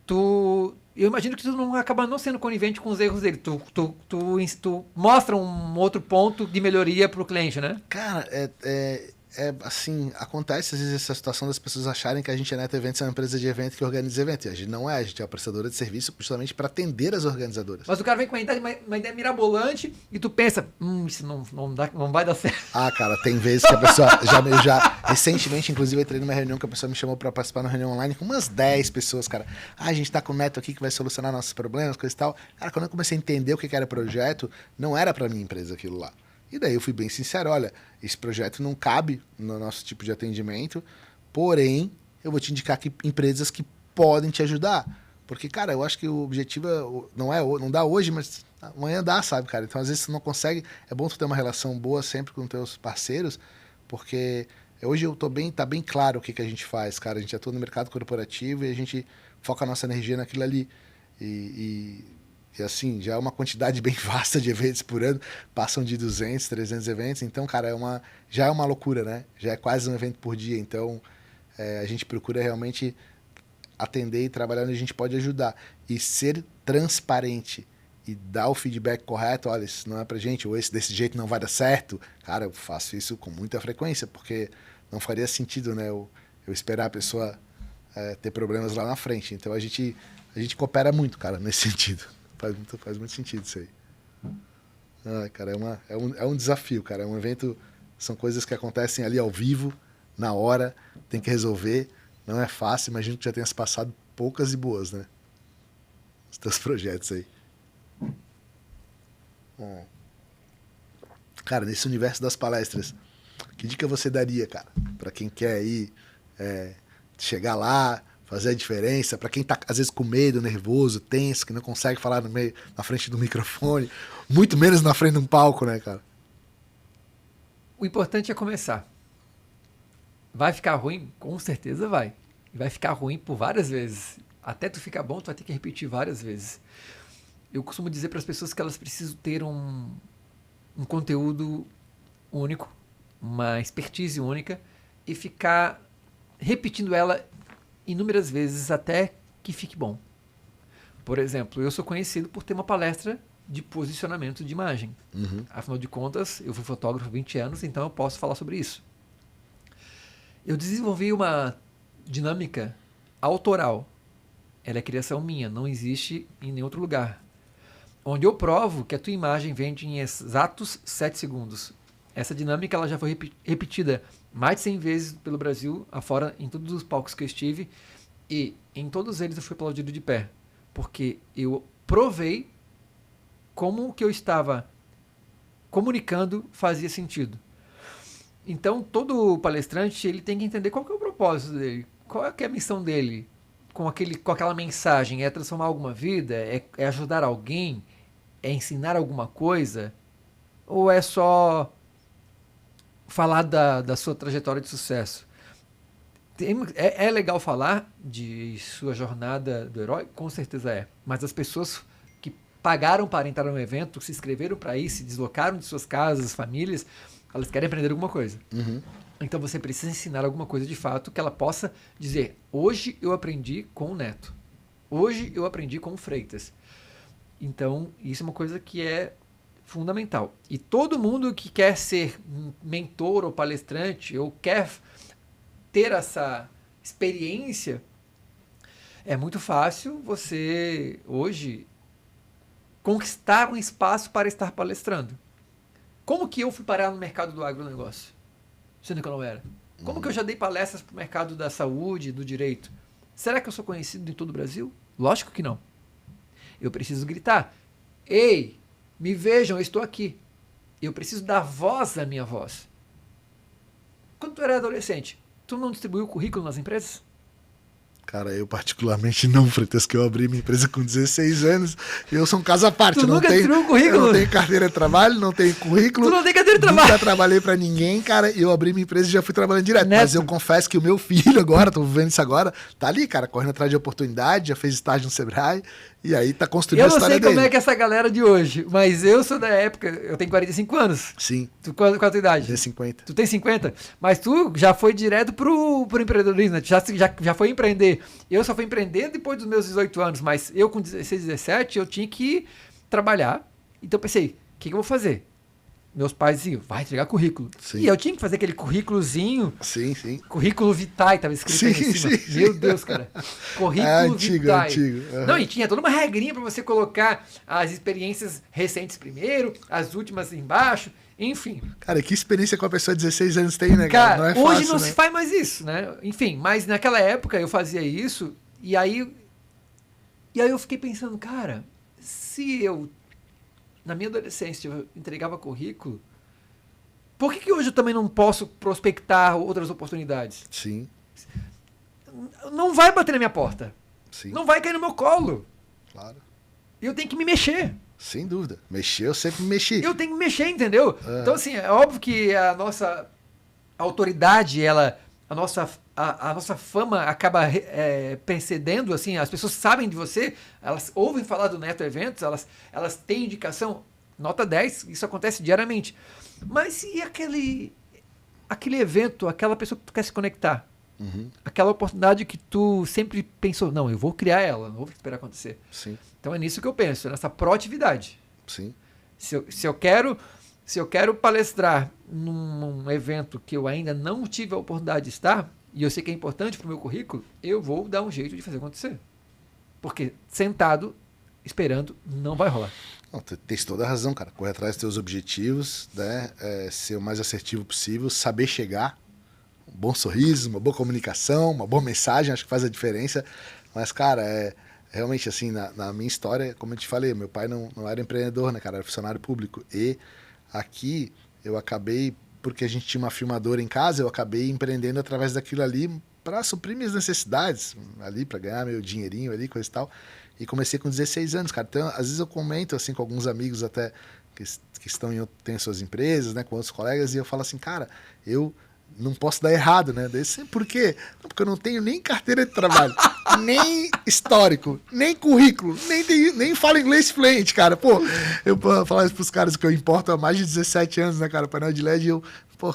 eu imagino que tu não acaba não sendo conivente com os erros dele. Tu mostra um outro ponto de melhoria pro cliente, né? Cara, assim, acontece às vezes essa situação das pessoas acharem que a gente, a Neto Eventos, é uma empresa de evento que organiza evento. E a gente não é, a gente é uma prestadora de serviço justamente para atender as organizadoras. Mas o cara vem com uma ideia mirabolante e tu pensa, isso não vai dar certo. Ah, cara, tem vezes que a pessoa recentemente, inclusive, eu entrei numa reunião que a pessoa me chamou para participar de uma reunião online com umas 10 pessoas, cara. A gente tá com o Neto aqui que vai solucionar nossos problemas, coisa e tal. Cara, quando eu comecei a entender o que era projeto, não era para minha empresa aquilo lá. E daí eu fui bem sincero, olha, esse projeto não cabe no nosso tipo de atendimento, porém, eu vou te indicar aqui empresas que podem te ajudar. Porque, cara, eu acho que o objetivo não dá hoje, mas amanhã dá, sabe, cara? Então, às vezes, você não consegue. É bom tu ter uma relação boa sempre com teus parceiros, porque hoje tá bem claro o que a gente faz, cara. A gente atua no mercado corporativo e a gente foca a nossa energia naquilo ali. E assim, já é uma quantidade bem vasta de eventos por ano, passam de 200, 300 eventos, então, cara, já é uma loucura, né? Já é quase um evento por dia, então a gente procura realmente atender e trabalhar onde a gente pode ajudar. E ser transparente e dar o feedback correto, olha, isso não é pra gente, ou esse desse jeito não vai dar certo, cara, eu faço isso com muita frequência, porque não faria sentido, né, eu esperar a pessoa ter problemas lá na frente, então a gente coopera muito, cara, nesse sentido. Faz muito sentido isso aí. Cara, é um desafio, cara. É um evento, são coisas que acontecem ali ao vivo, na hora, tem que resolver. Não é fácil, imagino que já tenha se passado poucas e boas, né? Os teus projetos aí. Cara, nesse universo das palestras, que dica você daria, cara? Pra quem quer ir chegar lá, fazer a diferença, para quem tá às vezes com medo, nervoso, tenso, que não consegue falar na frente do microfone, muito menos na frente de um palco, né, cara? O importante é começar. Vai ficar ruim? Com certeza vai. E vai ficar ruim por várias vezes. Até tu ficar bom, tu vai ter que repetir várias vezes. Eu costumo dizer para as pessoas que elas precisam ter um conteúdo único, uma expertise única e ficar repetindo ela inúmeras vezes até que fique bom. Por exemplo, eu sou conhecido por ter uma palestra de posicionamento de imagem. Afinal de contas, eu fui fotógrafo há 20 anos, então eu posso falar sobre isso. Eu desenvolvi uma dinâmica autoral. Ela é criação minha, não existe em nenhum outro lugar. Onde eu provo que a tua imagem vende em exatos 7 segundos. Essa dinâmica ela já foi repetida mais de 100 vezes pelo Brasil, afora, em todos os palcos que eu estive, e em todos eles eu fui aplaudido de pé, porque eu provei como o que eu estava comunicando fazia sentido. Então, todo palestrante ele tem que entender qual que é o propósito dele, qual é, que é a missão dele com aquela mensagem. É transformar alguma vida? É ajudar alguém? É ensinar alguma coisa? Ou é só falar da sua trajetória de sucesso? É legal falar de sua jornada do herói? Com certeza é. Mas as pessoas que pagaram para entrar no evento, se inscreveram para ir, se deslocaram de suas casas, famílias, elas querem aprender alguma coisa. Então você precisa ensinar alguma coisa de fato que ela possa dizer: hoje eu aprendi com o Neto. Hoje eu aprendi com o Freitas. Então isso é uma coisa que é fundamental. E todo mundo que quer ser mentor ou palestrante ou quer ter essa experiência, é muito fácil você hoje conquistar um espaço para estar palestrando. Como que eu fui parar no mercado do agronegócio, sendo que eu não era? Como que eu já dei palestras para o mercado da saúde, do direito? Será que eu sou conhecido em todo o Brasil? Lógico que não. Eu preciso gritar: ei, me vejam, eu estou aqui. Eu preciso dar voz à minha voz. Quando tu era adolescente, tu não distribuiu currículo nas empresas? Cara, eu particularmente não, Freitas, que eu abri minha empresa com 16 anos e eu sou um caso à parte. Tu nunca distribuiu currículo? Eu não tenho carteira de trabalho, não tenho currículo. Tu não tem carteira de trabalho? Nunca trabalhei pra ninguém, cara, e eu abri minha empresa e já fui trabalhando direto. Neto. Mas eu confesso que o meu filho agora, tô vivendo isso agora, tá ali, cara, correndo atrás de oportunidade, já fez estágio no Sebrae e aí tá construindo a história dele. Eu não sei como é que é essa galera de hoje, mas eu sou da época, eu tenho 45 anos. Sim. Qual a tua idade? Tem 50. Tu tem 50? Mas tu já foi direto pro empreendedorismo, né? Já foi empreender. Eu só fui empreender depois dos meus 18 anos, mas eu com 16, 17, eu tinha que trabalhar. Então eu pensei, o que eu vou fazer? Meus pais diziam, vai entregar currículo. Sim. E eu tinha que fazer aquele currículozinho. Sim, sim. Currículo vitae, tava escrito aí em cima. Sim. Meu Deus, cara. Currículo vitae. Antigo. Não, e tinha toda uma regrinha para você colocar as experiências recentes primeiro, as últimas embaixo, enfim. Cara, que experiência com a pessoa de 16 anos tem, né, cara? Não é Hoje fácil, não né? se faz mais isso, né? Enfim, mas naquela época eu fazia isso e aí eu fiquei pensando, cara, se eu na minha adolescência eu entregava currículo, por que hoje eu também não posso prospectar outras oportunidades? Sim. Não vai bater na minha porta. Sim. Não vai cair no meu colo. Claro. Eu tenho que me mexer. Sem dúvida. Mexer, eu sempre me mexi. Eu tenho que mexer, entendeu? Então, assim, é óbvio que a nossa autoridade, a nossa fama acaba precedendo, assim, as pessoas sabem de você, elas ouvem falar do Neto Eventos, elas têm indicação, nota 10, isso acontece diariamente. Mas e aquele evento, aquela pessoa que tu quer se conectar? Aquela oportunidade que tu sempre pensou, não, eu vou criar ela, não vou esperar acontecer. Sim. Então é nisso que eu penso, nessa proatividade. Sim. Se eu quero palestrar num evento que eu ainda não tive a oportunidade de estar, e eu sei que é importante para o meu currículo, eu vou dar um jeito de fazer acontecer. Porque sentado, esperando, não vai rolar. Não, tu tens toda a razão, cara. Correr atrás dos teus objetivos, né? Ser o mais assertivo possível, saber chegar. Um bom sorriso, uma boa comunicação, uma boa mensagem, acho que faz a diferença. Mas, cara, realmente, assim, na minha história, como eu te falei, meu pai não era empreendedor, né, cara? Era funcionário público. E aqui eu acabei, porque a gente tinha uma filmadora em casa, eu acabei empreendendo através daquilo ali para suprir minhas necessidades ali, para ganhar meu dinheirinho ali, coisa e tal. E comecei com 16 anos, cara. Então, às vezes eu comento, assim, com alguns amigos até que têm suas empresas, né, com outros colegas, e eu falo assim, cara, eu não posso dar errado, né? Daí, por quê? Porque eu não tenho nem carteira de trabalho, nem histórico, nem currículo, nem falo inglês fluente, cara. Pô, eu falar isso pros caras que eu importo há mais de 17 anos, né, cara, painel de LED,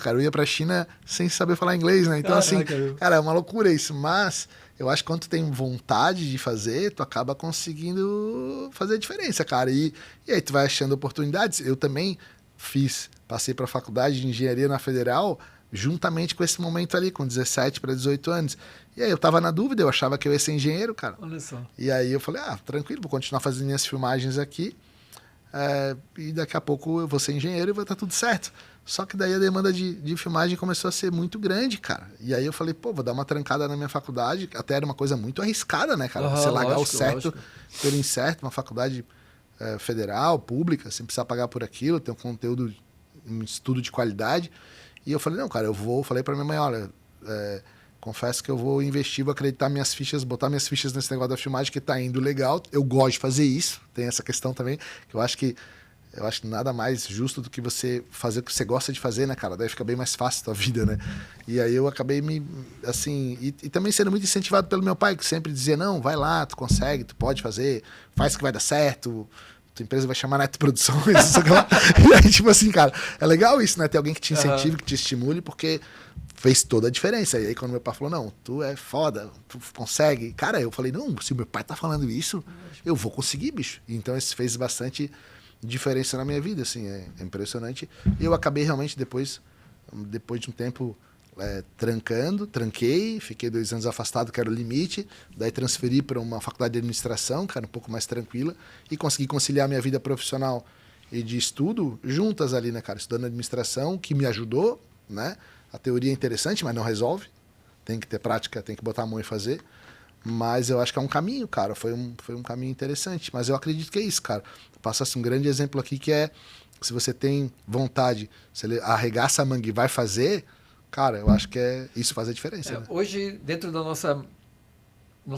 cara, eu ia pra China sem saber falar inglês, né? Então, assim, cara, é uma loucura isso, mas eu acho que quando tu tem vontade de fazer, tu acaba conseguindo fazer a diferença, cara. E aí tu vai achando oportunidades. Eu também passei pra faculdade de engenharia na Federal, juntamente com esse momento ali, com 17 para 18 anos. E aí eu tava na dúvida, eu achava que eu ia ser engenheiro, cara. Olha só. E aí eu falei, tranquilo, vou continuar fazendo minhas filmagens aqui, e daqui a pouco eu vou ser engenheiro e vai estar tudo certo. Só que daí a demanda de filmagem começou a ser muito grande, cara. E aí eu falei, vou dar uma trancada na minha faculdade, até era uma coisa muito arriscada, né, cara? Você largar o certo pelo incerto, uma faculdade federal, pública, sem precisar pagar por aquilo, ter um conteúdo, um estudo de qualidade. E eu falei, não, cara, falei pra minha mãe, olha, confesso que eu vou investir, vou acreditar minhas fichas, botar minhas fichas nesse negócio da filmagem que tá indo legal. Eu gosto de fazer isso, tem essa questão também, que eu acho que nada mais justo do que você fazer o que você gosta de fazer, né, cara? Daí fica bem mais fácil a tua vida, né? E aí eu acabei e também sendo muito incentivado pelo meu pai, que sempre dizia, não, vai lá, tu consegue, tu pode fazer, faz que vai dar certo, tua empresa vai chamar Neto Produções, isso aqui lá. E aí, tipo assim, cara, é legal isso, né? Ter alguém que te incentive, que te estimule, porque fez toda a diferença. E aí quando meu pai falou, não, tu é foda, tu consegue. Cara, eu falei, não, se o meu pai tá falando isso, eu vou conseguir, bicho. Então isso fez bastante diferença na minha vida, assim, é impressionante. E eu acabei realmente depois de um tempo tranquei, fiquei 2 anos afastado, que era o limite, daí transferi para uma faculdade de administração, que era um pouco mais tranquila, e consegui conciliar minha vida profissional e de estudo juntas ali, né, cara, estudando administração, que me ajudou, né, a teoria é interessante, mas não resolve, tem que ter prática, tem que botar a mão e fazer, mas eu acho que é um caminho, cara, foi um caminho interessante, mas eu acredito que é isso, cara. Passasse um grande exemplo aqui que é, se você tem vontade, você arregaça a manga e vai fazer, cara, eu acho que isso faz a diferença. Né? Hoje, dentro da nossa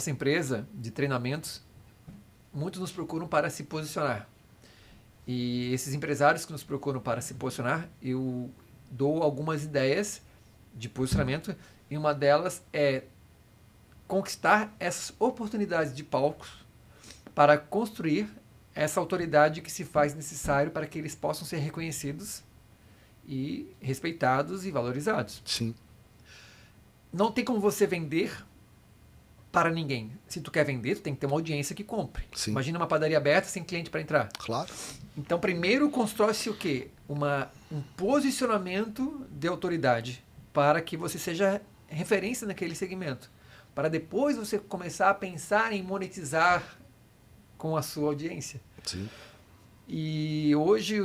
empresa de treinamentos, muitos nos procuram para se posicionar. E esses empresários que nos procuram para se posicionar, eu dou algumas ideias de posicionamento, e uma delas é conquistar essas oportunidades de palcos para construir essa autoridade que se faz necessário para que eles possam ser reconhecidos e respeitados e valorizados. Sim. Não tem como você vender para ninguém. Se tu quer vender, tu tem que ter uma audiência que compre. Sim. Imagina uma padaria aberta sem cliente para entrar. Claro. Então, primeiro constrói-se o quê? Um posicionamento de autoridade para que você seja referência naquele segmento. Para depois você começar a pensar em monetizar com a sua audiência. Sim. E hoje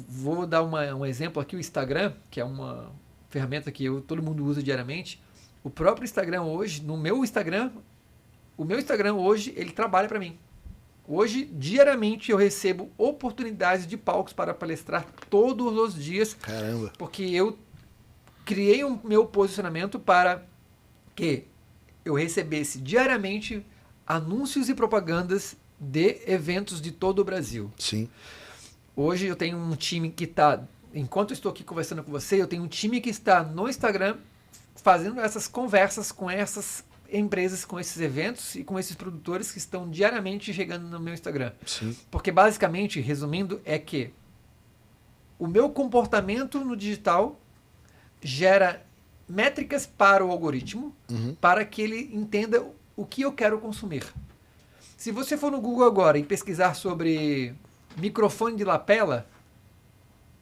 vou dar um exemplo aqui, o Instagram, que é uma ferramenta que todo mundo usa diariamente. O próprio Instagram hoje, o meu Instagram hoje, ele trabalha para mim. Hoje, diariamente, eu recebo oportunidades de palcos para palestrar todos os dias. Caramba. Porque eu criei o meu posicionamento para que eu recebesse diariamente anúncios e propagandas de eventos de todo o Brasil. Sim. Hoje eu tenho um time que está, enquanto eu estou aqui conversando com você, eu tenho um time que está no Instagram fazendo essas conversas com essas empresas, com esses eventos e com esses produtores que estão diariamente chegando no meu Instagram. Sim. Porque basicamente, resumindo, é que o meu comportamento no digital gera métricas para o algoritmo, para que ele entenda o que eu quero consumir. Se você for no Google agora e pesquisar sobre microfone de lapela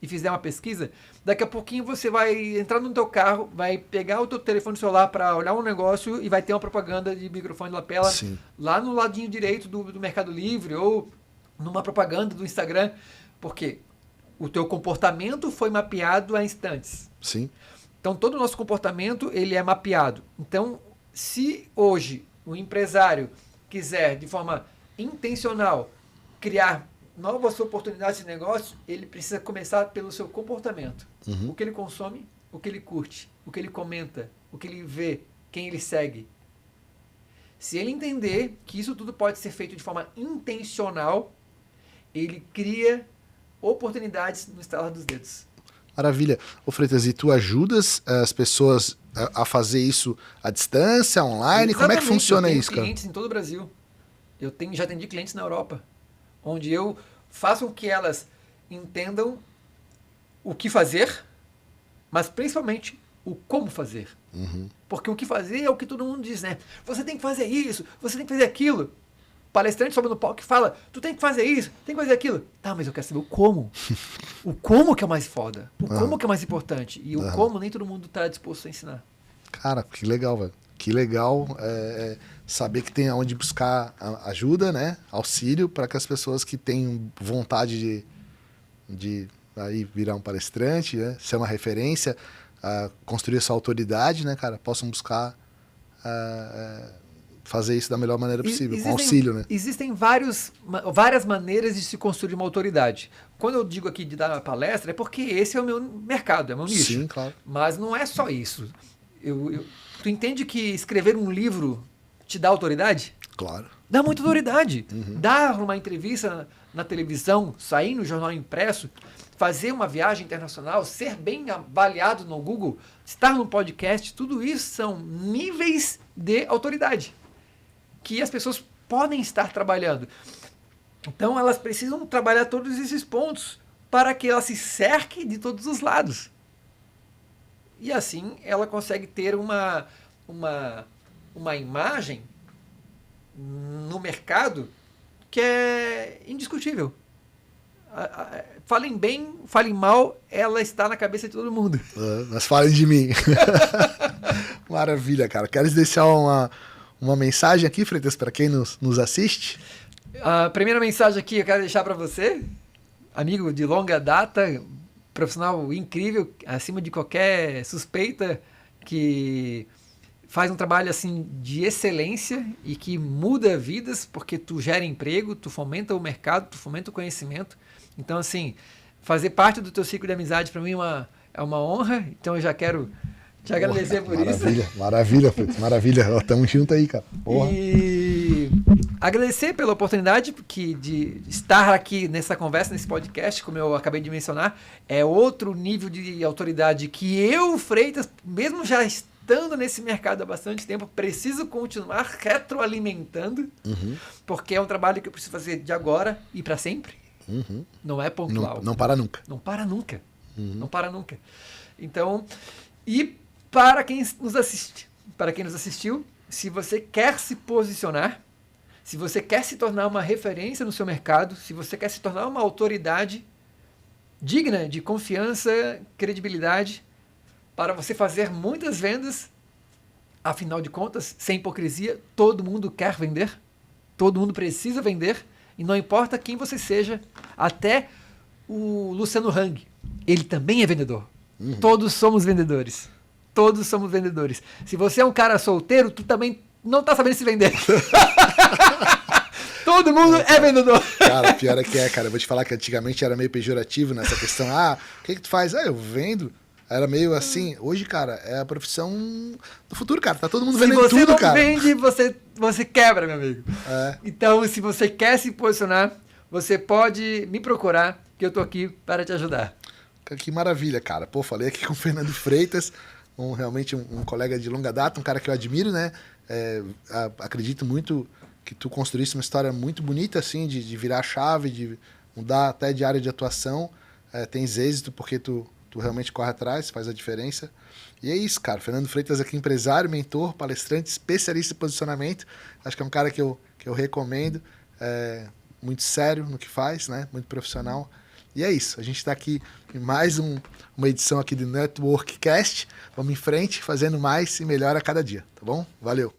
e fizer uma pesquisa, daqui a pouquinho você vai entrar no teu carro, vai pegar o teu telefone celular para olhar um negócio e vai ter uma propaganda de microfone de lapela. Sim. Lá no ladinho direito do Mercado Livre ou numa propaganda do Instagram, porque o teu comportamento foi mapeado a instantes. Sim. Então, todo o nosso comportamento ele é mapeado. Então, se hoje o empresário quiser, de forma intencional, criar novas oportunidades de negócio, ele precisa começar pelo seu comportamento. O que ele consome, o que ele curte, o que ele comenta, o que ele vê, quem ele segue. Se ele entender que isso tudo pode ser feito de forma intencional, ele cria oportunidades no estalar dos dedos. Maravilha. Ô Freitas, e tu ajudas as pessoas a fazer isso à distância, online? Como é que funciona isso, cara? Eu tenho clientes em todo o Brasil. Já atendi clientes na Europa, onde eu faço com que elas entendam o que fazer, mas principalmente o como fazer. Porque o que fazer é o que todo mundo diz, né? Você tem que fazer isso, você tem que fazer aquilo. Palestrante sobe no palco e fala, tu tem que fazer isso, tem que fazer aquilo. Tá, mas eu quero saber o como. O como que é o mais foda. O como que é o mais importante. E o como nem todo mundo tá disposto a ensinar. Cara, que legal, velho. Que legal saber que tem onde buscar ajuda, né? Auxílio para que as pessoas que têm vontade de aí virar um palestrante, né? Ser uma referência, construir sua autoridade, né, cara? Possam buscar fazer isso da melhor maneira possível, com auxílio, né? Existem várias maneiras de se construir uma autoridade. Quando eu digo aqui de dar uma palestra, é porque esse é o meu mercado, é o meu nicho. Sim, claro. Mas não é só isso. Tu entende que escrever um livro te dá autoridade? Claro. Dá muita autoridade. Dar uma entrevista na televisão, sair no jornal impresso, fazer uma viagem internacional, ser bem avaliado no Google, estar no podcast, tudo isso são níveis de autoridade que as pessoas podem estar trabalhando. Então elas precisam trabalhar todos esses pontos para que ela se cerque de todos os lados. E assim ela consegue ter uma imagem no mercado que é indiscutível. Falem bem, falem mal, ela está na cabeça de todo mundo. Mas falem de mim. Maravilha, cara. Queres deixar uma mensagem aqui, Freitas, para quem nos assiste? A primeira mensagem aqui eu quero deixar para você, amigo de longa data, profissional incrível, acima de qualquer suspeita, que faz um trabalho assim de excelência e que muda vidas, porque tu gera emprego, tu fomenta o mercado, tu fomenta o conhecimento. Então, assim, fazer parte do teu ciclo de amizade para mim é uma honra. Então, eu já quero te agradecer por isso. Maravilha, Freitas, maravilha. Tamo junto aí, cara. Porra. E agradecer pela oportunidade de estar aqui nessa conversa, nesse podcast, como eu acabei de mencionar. É outro nível de autoridade que eu, Freitas, mesmo já estando nesse mercado há bastante tempo, preciso continuar retroalimentando, porque é um trabalho que eu preciso fazer de agora e para sempre. Não é pontual. Não para nunca. Não para nunca. Não para nunca. Então, e para quem nos assistiu, se você quer se posicionar, se você quer se tornar uma referência no seu mercado, se você quer se tornar uma autoridade digna de confiança, credibilidade, para você fazer muitas vendas, afinal de contas, sem hipocrisia, todo mundo quer vender, todo mundo precisa vender, e não importa quem você seja, até o Luciano Hang, ele também é vendedor. Todos somos vendedores. Todos somos vendedores. Se você é um cara solteiro, tu também não tá sabendo se vender. Todo mundo é vendedor. Cara, pior é que cara. Eu vou te falar que antigamente era meio pejorativo nessa questão. O que tu faz? Eu vendo. Era meio assim. Hoje, cara, é a profissão do futuro, cara. Tá todo mundo vendendo tudo, cara. Se você não vende, você quebra, meu amigo. Então, se você quer se posicionar, você pode me procurar, que eu tô aqui para te ajudar. Que maravilha, cara. Pô, falei aqui com o Fernando Freitas, realmente um colega de longa data, um cara que eu admiro, né? Acredito muito que tu construísse uma história muito bonita, assim, de virar a chave, de mudar até de área de atuação. Tens êxito porque tu realmente corre atrás, faz a diferença. E é isso, cara. Fernando Freitas aqui, empresário, mentor, palestrante, especialista em posicionamento. Acho que é um cara que eu recomendo. Muito sério no que faz, né? Muito profissional. E é isso. A gente está aqui em mais uma edição aqui do Network Cast. Vamos em frente, fazendo mais e melhor a cada dia, tá bom? Valeu!